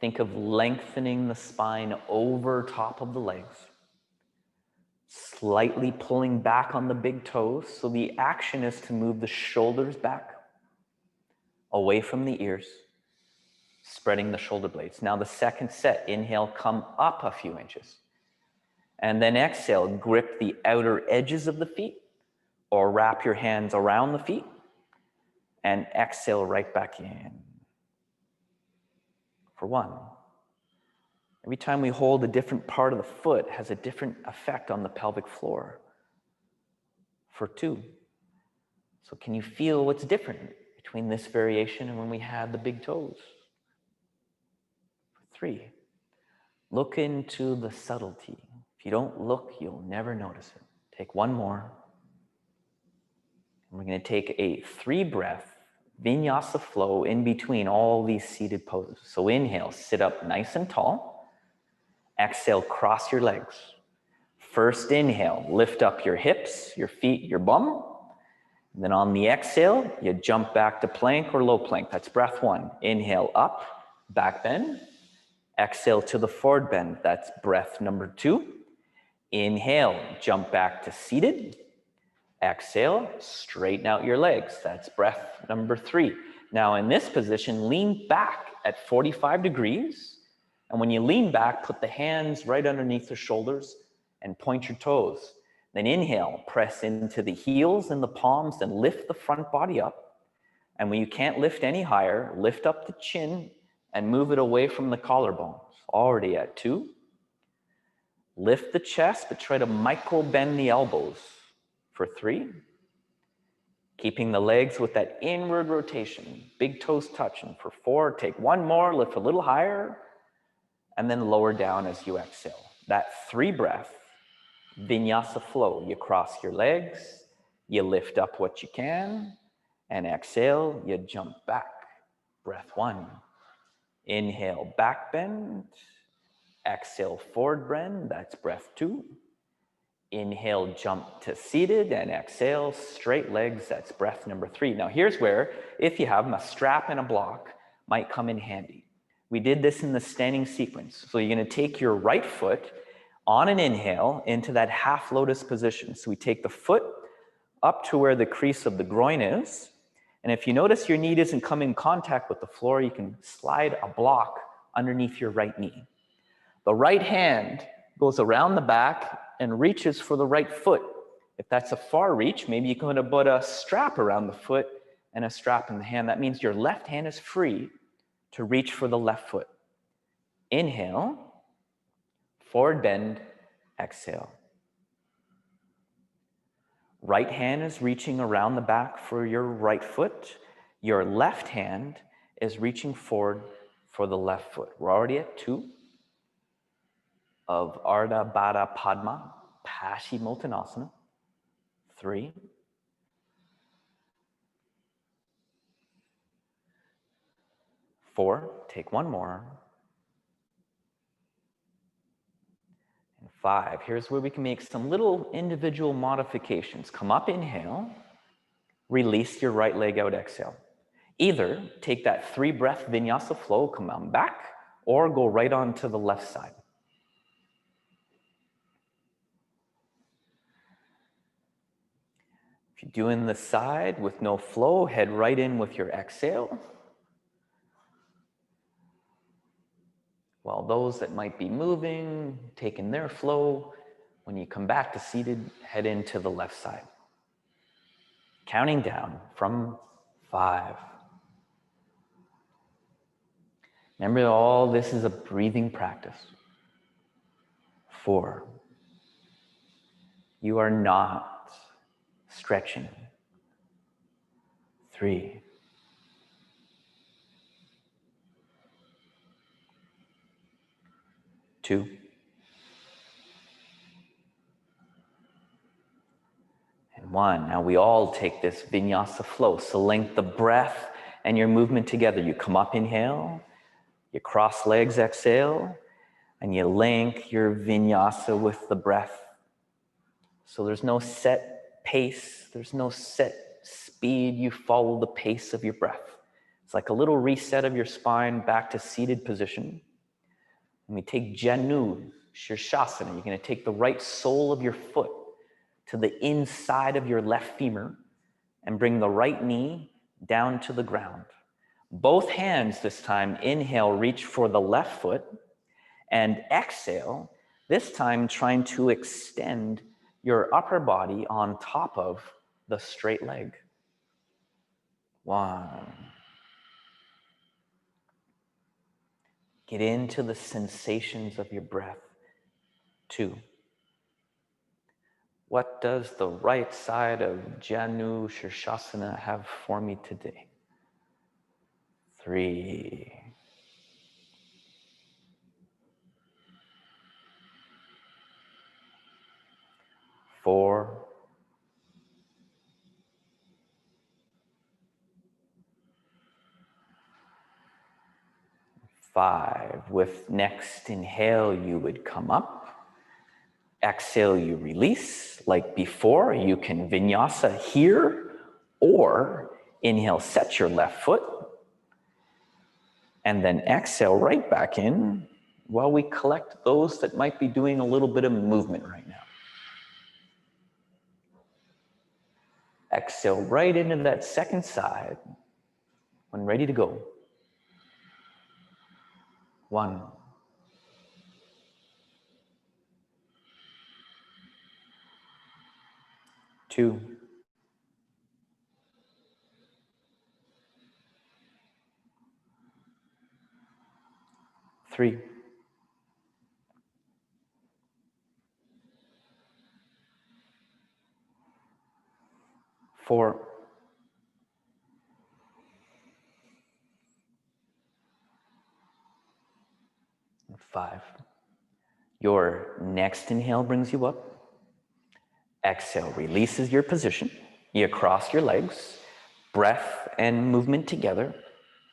Think of lengthening the spine over top of the legs. Slightly pulling back on the big toes. So the action is to move the shoulders back, away from the ears, spreading the shoulder blades. Now the second set, inhale, come up a few inches. And then exhale, grip the outer edges of the feet or wrap your hands around the feet and exhale right back in. For one. Every time we hold a different part of the foot has a different effect on the pelvic floor. For two. So can you feel what's different between this variation and when we had the big toes? For three. Look into the subtlety. If you don't look, you'll never notice it. Take one more. And we're going to take a 3-breath vinyasa flow in between all these seated poses. So inhale, sit up nice and tall. Exhale, cross your legs. First inhale, lift up your hips, your feet, your bum. And then on the exhale, you jump back to plank or low plank. That's breath 1. Inhale up, back bend. Exhale to the forward bend. That's breath number 2. Inhale, jump back to seated. Exhale, straighten out your legs. That's breath number 3. Now in this position, lean back at 45 degrees. And when you lean back, put the hands right underneath the shoulders and point your toes. Then inhale, press into the heels and the palms and lift the front body up. And when you can't lift any higher, lift up the chin and move it away from the collarbones. Already at 2. Lift the chest, but try to micro bend the elbows. For 3. Keeping the legs with that inward rotation, big toes touching. For 4, take one more, lift a little higher, and then lower down as you exhale. That 3-breath vinyasa flow. You cross your legs, you lift up what you can, and exhale, you jump back. Breath 1. Inhale, back bend. Exhale, forward bend. That's breath 2. Inhale, jump to seated, and exhale, straight legs. That's breath number 3. Now here's where, if you have them, a strap and a block might come in handy. We did this in the standing sequence. So you're going to take your right foot on an inhale into that half lotus position. So we take the foot up to where the crease of the groin is. And if you notice your knee isn't coming in contact with the floor, you can slide a block underneath your right knee. The right hand goes around the back and reaches for the right foot. If that's a far reach, maybe you can put a strap around the foot and a strap in the hand. That means your left hand is free to reach for the left foot. Inhale, forward bend, exhale. Right hand is reaching around the back for your right foot. Your left hand is reaching forward for the left foot. We're already at 2 of Ardha Baddha Padma, Paschimottanasana. 3. 4, take one more. And 5, here's where we can make some little individual modifications. Come up, inhale, release your right leg out, exhale. Either take that 3-breath vinyasa flow, come on back, or go right on to the left side. If you're doing the side with no flow, head right in with your exhale. While those that might be moving, taking their flow, when you come back to seated, head into the left side. Counting down from 5. Remember, all this is a breathing practice. 4. You are not stretching. 3. 2. And 1. Now we all take this vinyasa flow. So link the breath and your movement together. You come up, inhale, you cross legs, exhale, and you link your vinyasa with the breath. So there's no set pace, there's no set speed. You follow the pace of your breath. It's like a little reset of your spine back to seated position. And we take Janu, Shirshasana. You're going to take the right sole of your foot to the inside of your left femur and bring the right knee down to the ground. Both hands this time, inhale, reach for the left foot, and exhale, this time trying to extend your upper body on top of the straight leg. 1. Get into the sensations of your breath. 2. What does the right side of Janu Shirshasana have for me today? 3. 4. 5. With next inhale, you would come up. Exhale, you release. Like before, you can vinyasa here, or inhale, set your left foot. And then exhale right back in while we collect those that might be doing a little bit of movement right now. Exhale right into that second side when ready to go. 1. 2. 3. 4. 5. Your next inhale brings you up. Exhale releases your position. You cross your legs. Breath and movement together.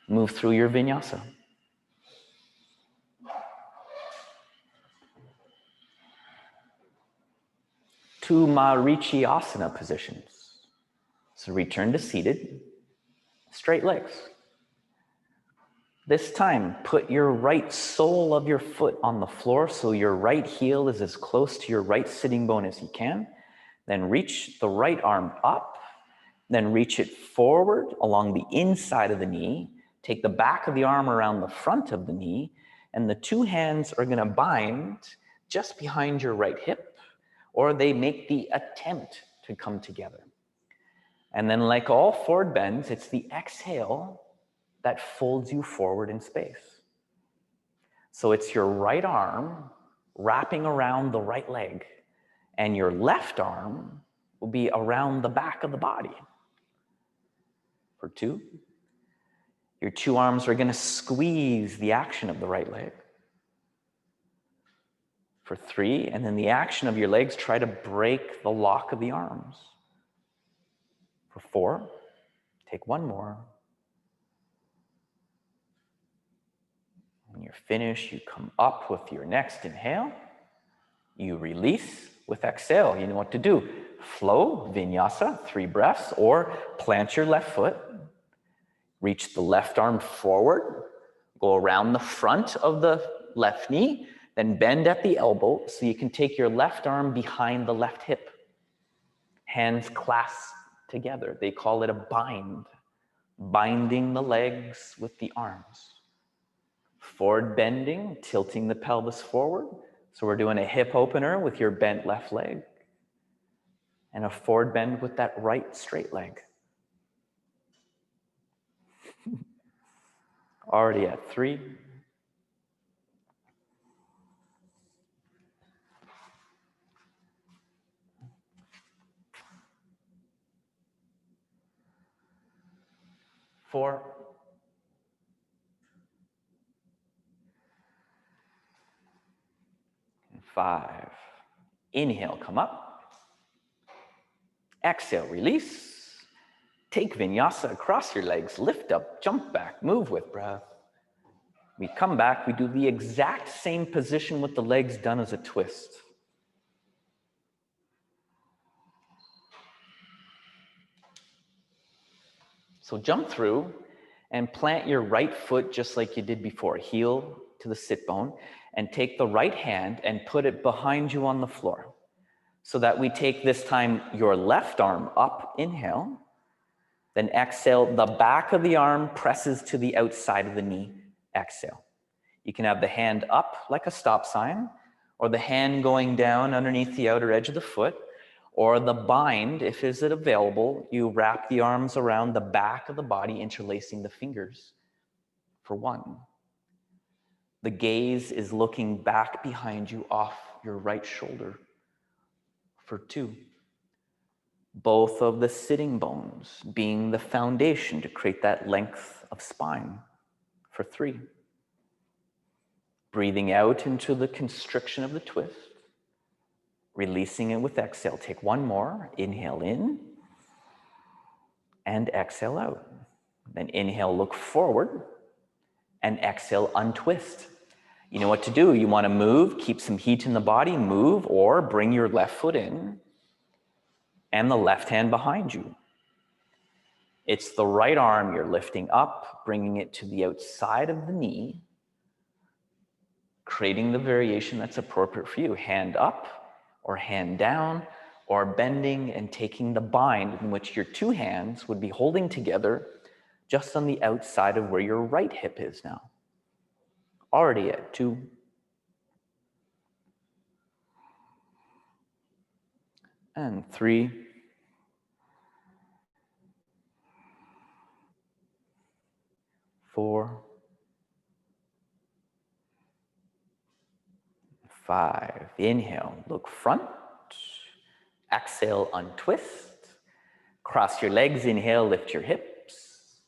Move through your vinyasa. 2 Marichyasana positions. So return to seated, straight legs. This time, put your right sole of your foot on the floor so your right heel is as close to your right sitting bone as you can. Then reach the right arm up, then reach it forward along the inside of the knee. Take the back of the arm around the front of the knee, and the 2 hands are going to bind just behind your right hip, or they make the attempt to come together. And then, like all forward bends, it's the exhale that folds you forward in space. So it's your right arm wrapping around the right leg, and your left arm will be around the back of the body. For 2, your 2 arms are going to squeeze the action of the right leg. For 3, and then the action of your legs, try to break the lock of the arms. For 4, take 1 more. When you're finished, you come up with your next inhale. You release with exhale. You know what to do. Flow, vinyasa, 3 breaths, or plant your left foot. Reach the left arm forward. Go around the front of the left knee. Then bend at the elbow so you can take your left arm behind the left hip. Hands clasped together. They call it a bind. Binding the legs with the arms. Forward bending, tilting the pelvis forward. So we're doing a hip opener with your bent left leg. And a forward bend with that right straight leg. Already at 3. 4. 5. Inhale, come up. Exhale, release. Take vinyasa across your legs, lift up, jump back, move with breath. We come back, we do the exact same position with the legs done as a twist. So jump through and plant your right foot just like you did before, heel to the sit bone, and take the right hand and put it behind you on the floor. So that we take this time your left arm up, inhale, then exhale, the back of the arm presses to the outside of the knee, exhale. You can have the hand up like a stop sign, or the hand going down underneath the outer edge of the foot, or the bind, if is it available, you wrap the arms around the back of the body, interlacing the fingers for 1. The gaze is looking back behind you off your right shoulder for 2. Both of the sitting bones being the foundation to create that length of spine for 3. Breathing out into the constriction of the twist. Releasing it with exhale. Take 1 more. Inhale in and exhale out. Then inhale, look forward, and exhale, untwist. You know what to do. You want to move, keep some heat in the body, move, or bring your left foot in and the left hand behind you. It's the right arm you're lifting up, bringing it to the outside of the knee, creating the variation that's appropriate for you. Hand up or hand down, or bending and taking the bind in which your 2 hands would be holding together just on the outside of where your right hip is now. Already at 2. And 3. 4. 5. Inhale, look front. Exhale, untwist. Cross your legs, inhale, lift your hips.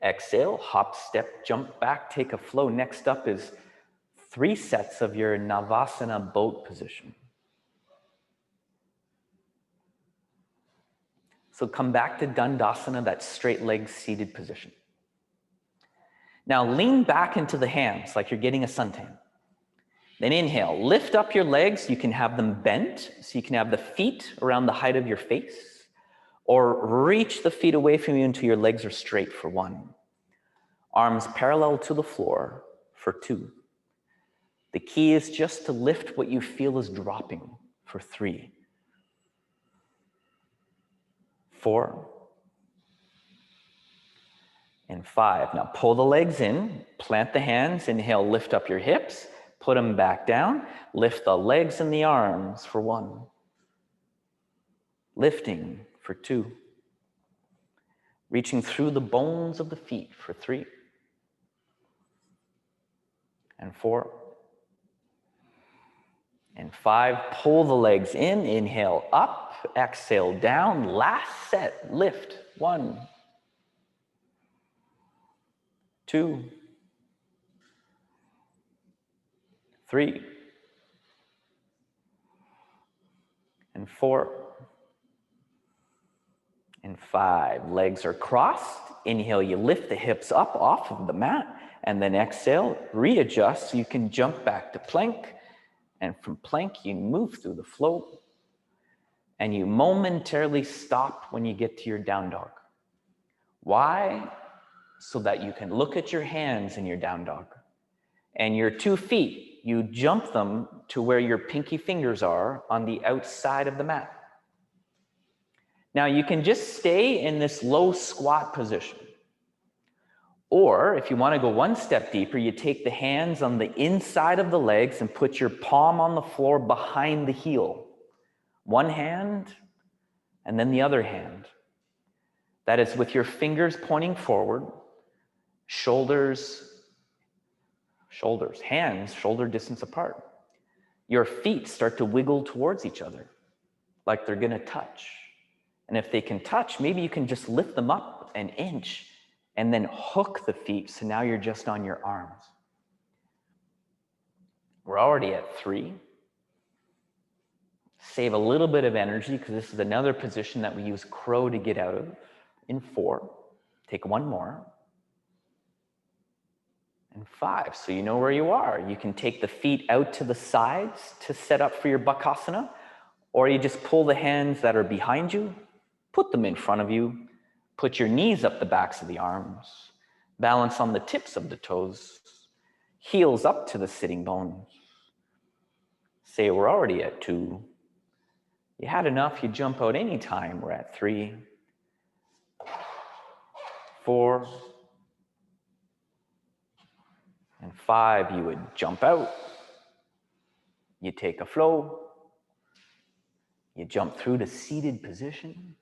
Exhale, hop, step, jump back, take a flow. Next up is 3 sets of your Navasana boat position. So come back to Dandasana, that straight leg seated position. Now lean back into the hands like you're getting a suntan. Then inhale, lift up your legs. You can have them bent, so you can have the feet around the height of your face, or reach the feet away from you until your legs are straight for 1. Arms parallel to the floor for 2. The key is just to lift what you feel is dropping for 3. 4. And 5. Now pull the legs in, plant the hands, inhale, lift up your hips, put them back down, lift the legs and the arms for 1. Lifting for 2. Reaching through the bones of the feet for 3. And 4. And 5. Pull the legs in, inhale up, exhale down, last set, lift, 1. 2. 3. And 4. And 5. Legs are crossed. Inhale, you lift the hips up off of the mat, and then exhale, readjust so you can jump back to plank. And from plank, you move through the flow, and you momentarily stop when you get to your down dog. Why? So that you can look at your hands in your down dog. And your 2 feet, you jump them to where your pinky fingers are on the outside of the mat. Now you can just stay in this low squat position. Or if you want to go 1 step deeper, you take the hands on the inside of the legs and put your palm on the floor behind the heel. 1 hand and then the other hand. That is with your fingers pointing forward, hands shoulder distance apart. Your feet start to wiggle towards each other like they're going to touch. And if they can touch, maybe you can just lift them up an inch and then hook the feet, so now you're just on your arms. We're already at 3. Save a little bit of energy because this is another position that we use crow to get out of. In 4, take 1 more. And 5, so you know where you are. You can take the feet out to the sides to set up for your Bakasana, or you just pull the hands that are behind you, put them in front of you, put your knees up the backs of the arms, balance on the tips of the toes, heels up to the sitting bones. Say we're already at 2. You had enough, you jump out anytime. We're at 3, 4, and 5. You would jump out, you take a flow, you jump through to seated position,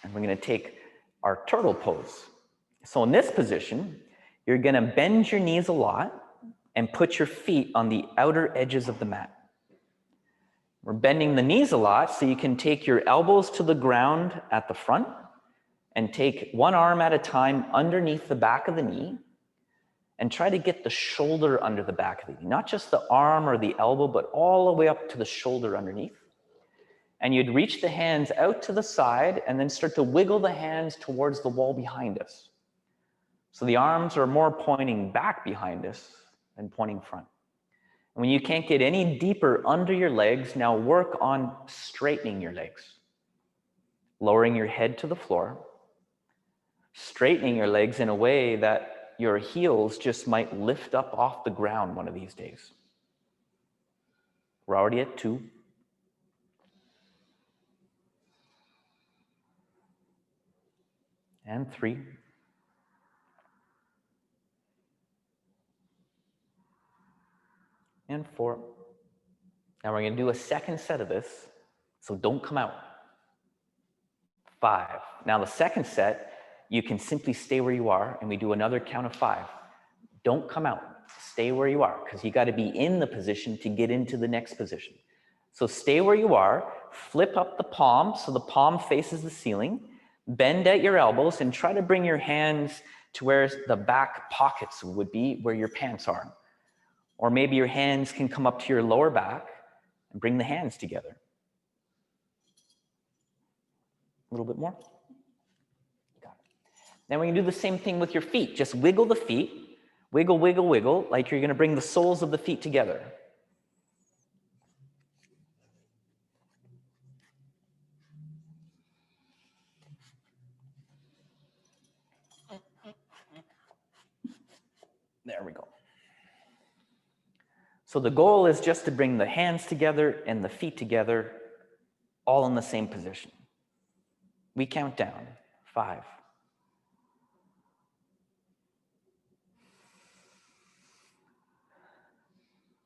and we're going to take our turtle pose. So in this position, you're going to bend your knees a lot and put your feet on the outer edges of the mat. We're bending the knees a lot so you can take your elbows to the ground at the front and take one arm at a time underneath the back of the knee and try to get the shoulder under the back of the knee, not just the arm or the elbow, but all the way up to the shoulder underneath. And you'd reach the hands out to the side and then start to wiggle the hands towards the wall behind us. So the arms are more pointing back behind us than pointing front. And when you can't get any deeper under your legs, now work on straightening your legs. Lowering your head to the floor, straightening your legs in a way that your heels just might lift up off the ground one of these days. We're already at 2. And 3. And 4. Now we're going to do a second set of this, so don't come out. 5. Now the second set, you can simply stay where you are, and we do another count of 5. Don't come out. Stay where you are, because you got to be in the position to get into the next position. So stay where you are, flip up the palm so the palm faces the ceiling, bend at your elbows, and try to bring your hands to where the back pockets would be, where your pants are. Or maybe your hands can come up to your lower back and bring the hands together. A little bit more. Got it. Then we can do the same thing with your feet. Just wiggle the feet. Wiggle, wiggle, wiggle, like you're going to bring the soles of the feet together. There we go. So the goal is just to bring the hands together and the feet together, all in the same position. We count down. 5.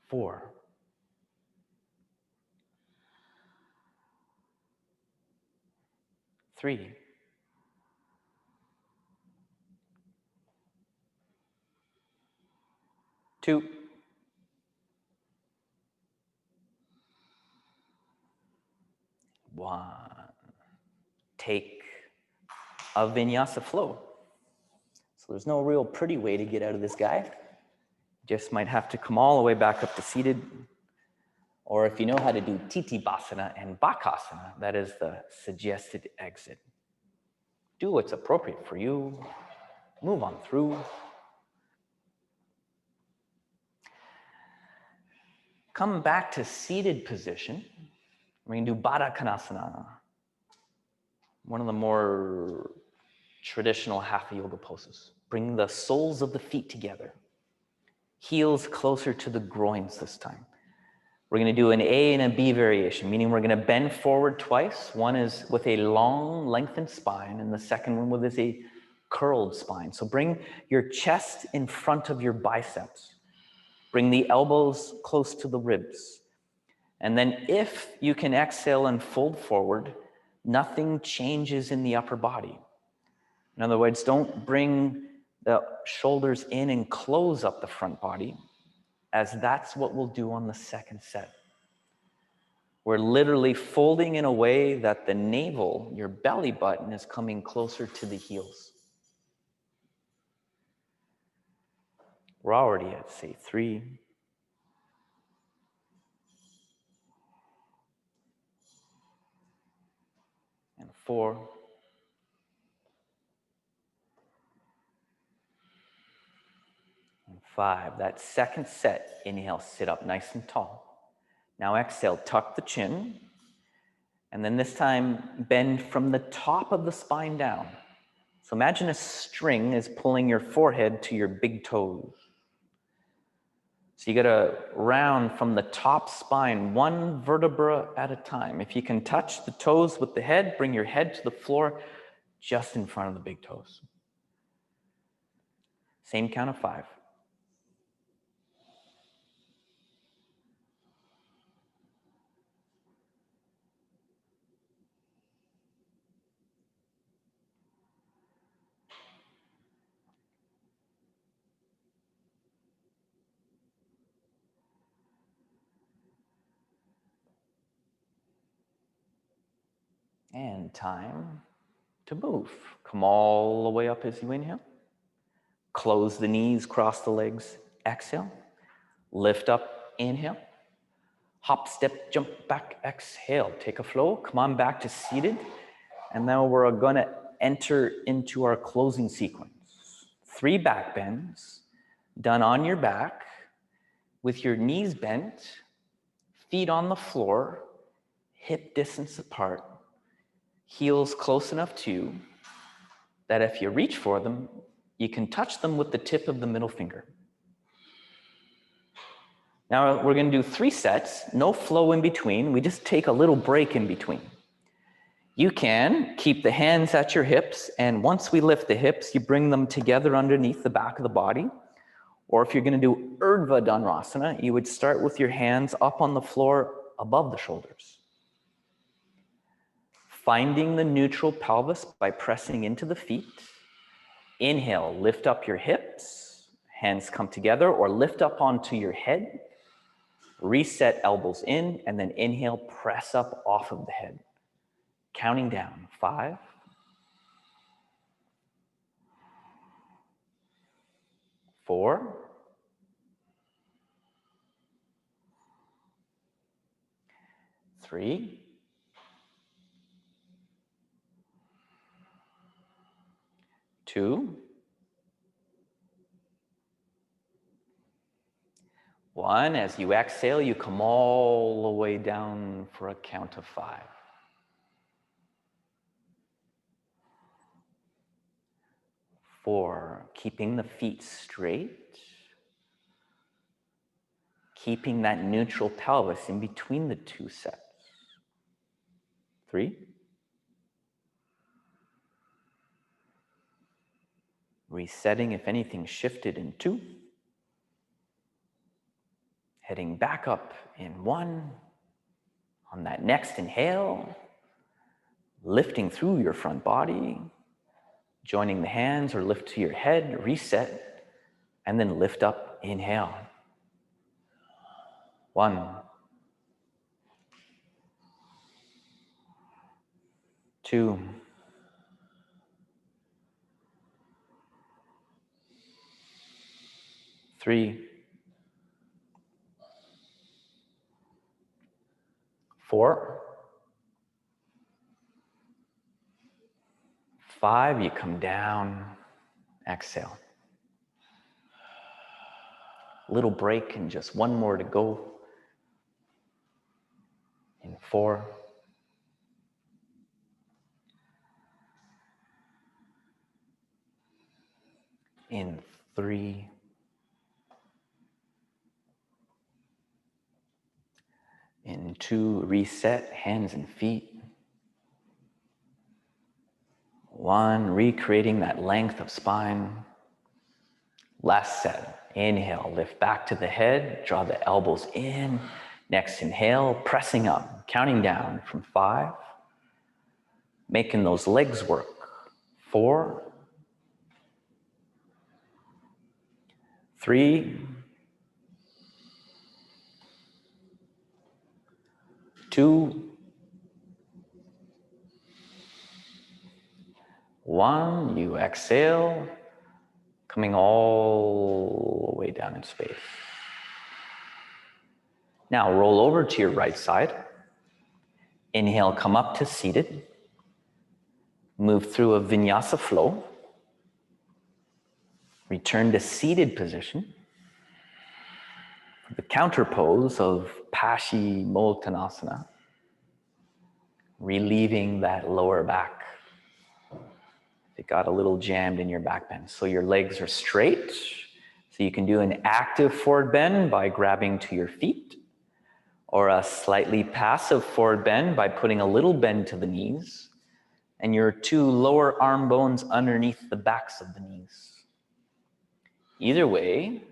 4. 3. 2. 1. Take a vinyasa flow. So there's no real pretty way to get out of this guy. Just might have to come all the way back up to seated. Or if you know how to do Titibhasana and Bakasana, that is the suggested exit. Do what's appropriate for you. Move on through. Come back to seated position. We're going to do Baddha Konasana, one of the more traditional hatha yoga poses. Bring the soles of the feet together. Heels closer to the groins this time. We're going to do an A and a B variation, meaning we're going to bend forward twice. One is with a long, lengthened spine, and the second one with a curled spine. So bring your chest in front of your biceps. Bring the elbows close to the ribs. And then if you can exhale and fold forward, nothing changes in the upper body. In other words, don't bring the shoulders in and close up the front body, as that's what we'll do on the second set. We're literally folding in a way that the navel, your belly button, is coming closer to the heels. We're already at, say, 3, 4, 5. That second set, inhale, sit up nice and tall. Now exhale, tuck the chin. And then this time, bend from the top of the spine down. So imagine a string is pulling your forehead to your big toes. So you gotta round from the top spine, one vertebra at a time. If you can touch the toes with the head, bring your head to the floor just in front of the big toes. Same count of 5. And time to move. Come all the way up as you inhale. Close the knees, cross the legs, exhale. Lift up, inhale. Hop, step, jump back, exhale. Take a flow, come on back to seated. And now we're gonna enter into our closing sequence. 3 back bends, done on your back, with your knees bent, feet on the floor, hip distance apart, heels close enough to you that if you reach for them, you can touch them with the tip of the middle finger. Now we're gonna do 3 sets, no flow in between. We just take a little break in between. You can keep the hands at your hips, and once we lift the hips, you bring them together underneath the back of the body. Or if you're gonna do Urdhva Dhanurasana, you would start with your hands up on the floor above the shoulders. Finding the neutral pelvis by pressing into the feet. Inhale, lift up your hips, hands come together, or lift up onto your head. Reset, elbows in, and then inhale, press up off of the head. Counting down, 5, 4, 3, 2, 1. As you exhale, you come all the way down for a count of 5. 4, keeping the feet straight, keeping that neutral pelvis in between the 2 sets. 3, resetting if anything shifted in 2, heading back up in 1. On that next inhale, lifting through your front body, joining the hands or lift to your head, reset, and then lift up, inhale. 1, 2, 3, 4, 5, you come down, exhale. Little break and just 1 more to go. In 4, in 3, in 2, reset, hands and feet. 1, recreating that length of spine. Last set, inhale, lift back to the head, draw the elbows in. Next inhale, pressing up, counting down from 5, making those legs work. 4, 3, 2, 1, you exhale, coming all the way down in space. Now roll over to your right side. Inhale, come up to seated. Move through a vinyasa flow. Return to seated position. The counter pose of Paschimottanasana. Relieving that lower back. It got a little jammed in your back bend. So your legs are straight. So you can do an active forward bend by grabbing to your feet, or a slightly passive forward bend by putting a little bend to the knees, and your two lower arm bones underneath the backs of the knees. Either way,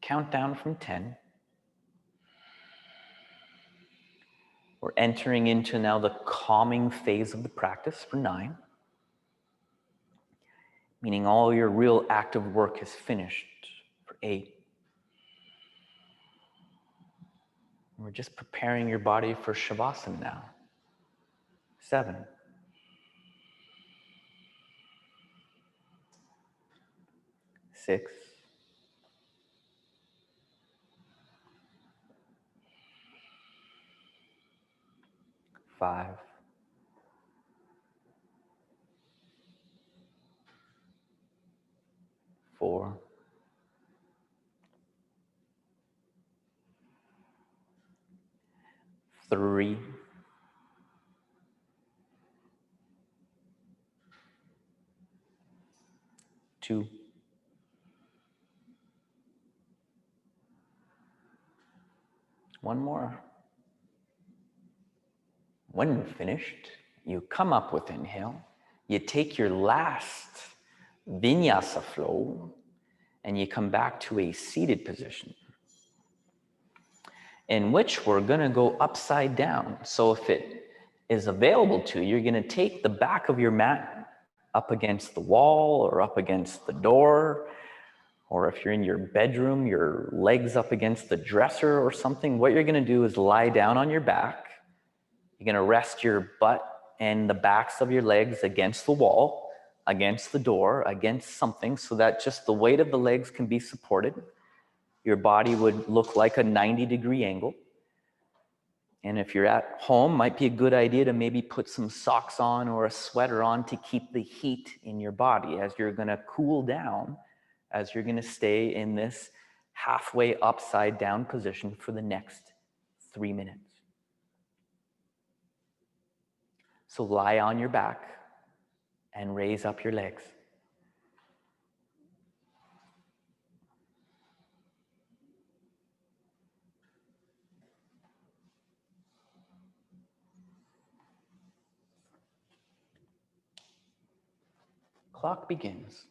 count down from 10. We're entering into now the calming phase of the practice for 9. Meaning all your real active work is finished for 8. We're just preparing your body for Shavasana now. 7. 6. 5. 4. 3. 2. 1 more. When you're finished, you come up with inhale. You take your last vinyasa flow and you come back to a seated position, in which we're going to go upside down. So if it is available to you, you're going to take the back of your mat up against the wall or up against the door, or if you're in your bedroom, your legs up against the dresser or something. What you're going to do is lie down on your back. You're going to rest your butt and the backs of your legs against the wall, against the door, against something, so that just the weight of the legs can be supported. Your body would look like a 90-degree angle. And if you're at home, might be a good idea to maybe put some socks on or a sweater on to keep the heat in your body as you're going to cool down, as you're going to stay in this halfway upside down position for the next 3 minutes. So lie on your back and raise up your legs. Clock begins.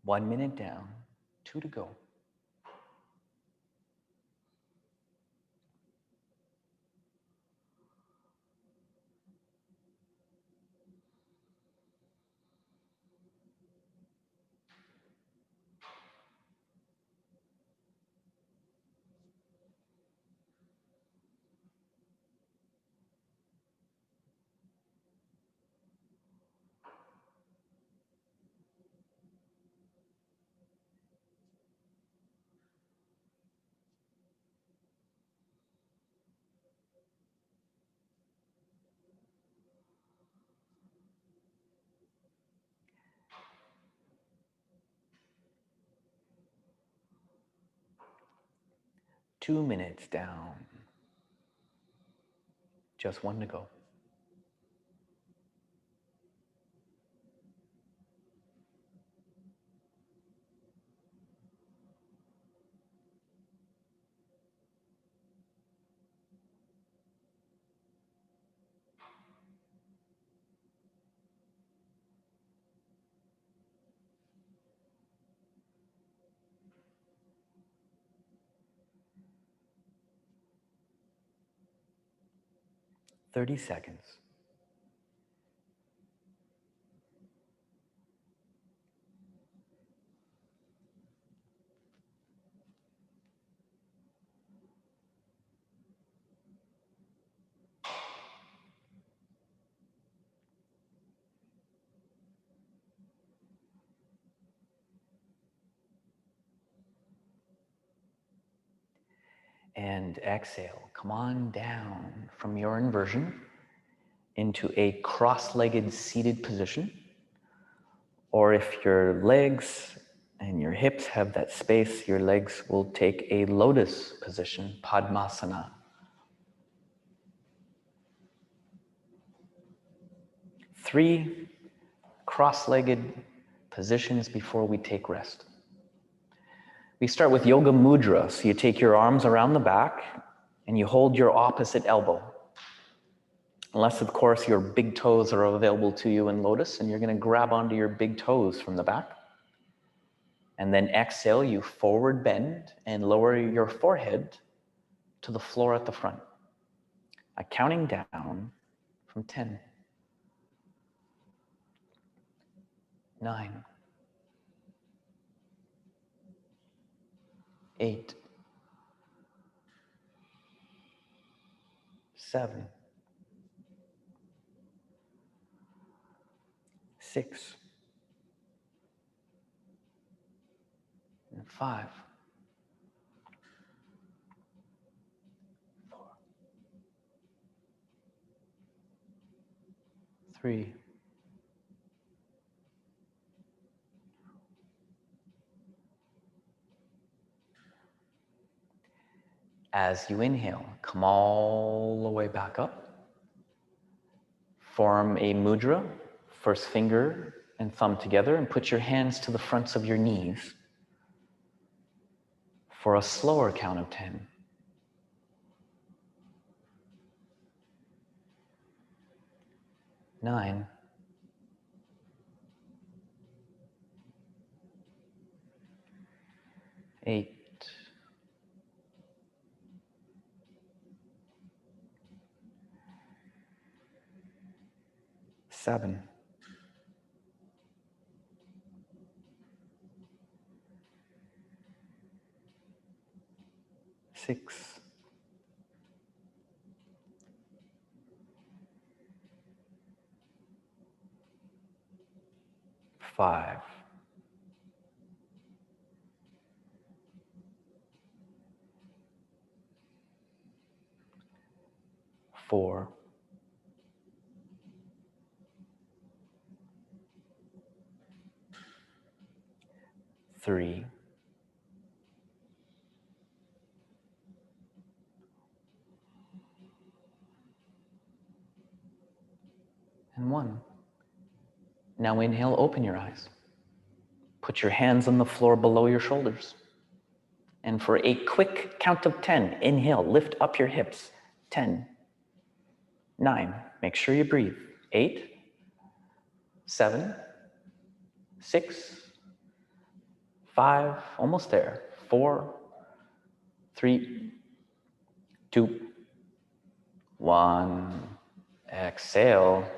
One minute down, 2 to go. 2 minutes down. Just one to go. "30 seconds. And exhale. Come on down from your inversion into a cross-legged seated position. Or if your legs and your hips have that space, your legs will take a lotus position, Padmasana. 3 cross-legged positions before we take rest. We start with Yoga Mudra. So you take your arms around the back and you hold your opposite elbow. Unless, of course, your big toes are available to you in lotus, and you're going to grab onto your big toes from the back. And then exhale, you forward bend and lower your forehead to the floor at the front. Counting down from 10, 9, 8, 7, 6, and 5, 4, 3, 2. As you inhale, come all the way back up. Form a mudra, first finger and thumb together, and put your hands to the fronts of your knees for a slower count of 10. 9, 8, 7, 6, 5, 4, 3, 1. Now inhale, open your eyes. Put your hands on the floor below your shoulders. And for a quick count of 10, inhale, lift up your hips. 10, 9, make sure you breathe. 8, 7, 6, 5, almost there. 4, 3, 2, 1. Exhale,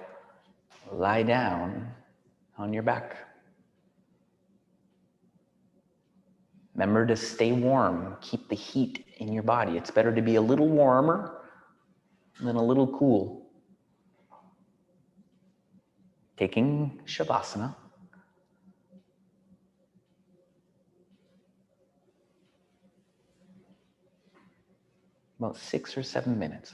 lie down on your back. Remember to stay warm. Keep the heat in your body. It's better to be a little warmer than a little cool. Taking Shavasana. About 6 or 7 minutes.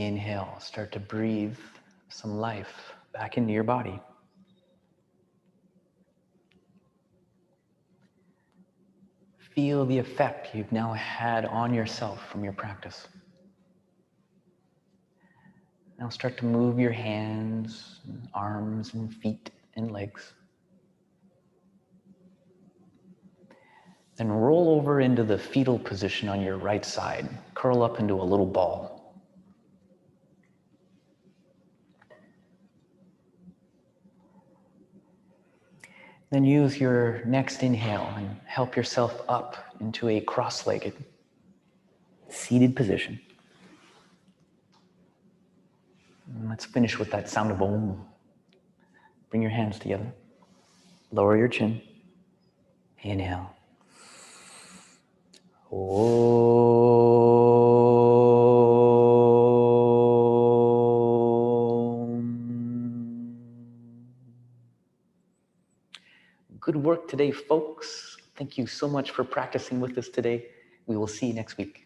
Inhale, start to breathe some life back into your body. Feel the effect you've now had on yourself from your practice. Now start to move your hands, and arms, and feet, and legs. Then roll over into the fetal position on your right side. Curl up into a little ball. Then use your next inhale and help yourself up into a cross-legged, seated position. And let's finish with that sound of Om. Bring your hands together. Lower your chin. Inhale. Om. Good work today, folks. Thank you so much for practicing with us today. We will see you next week.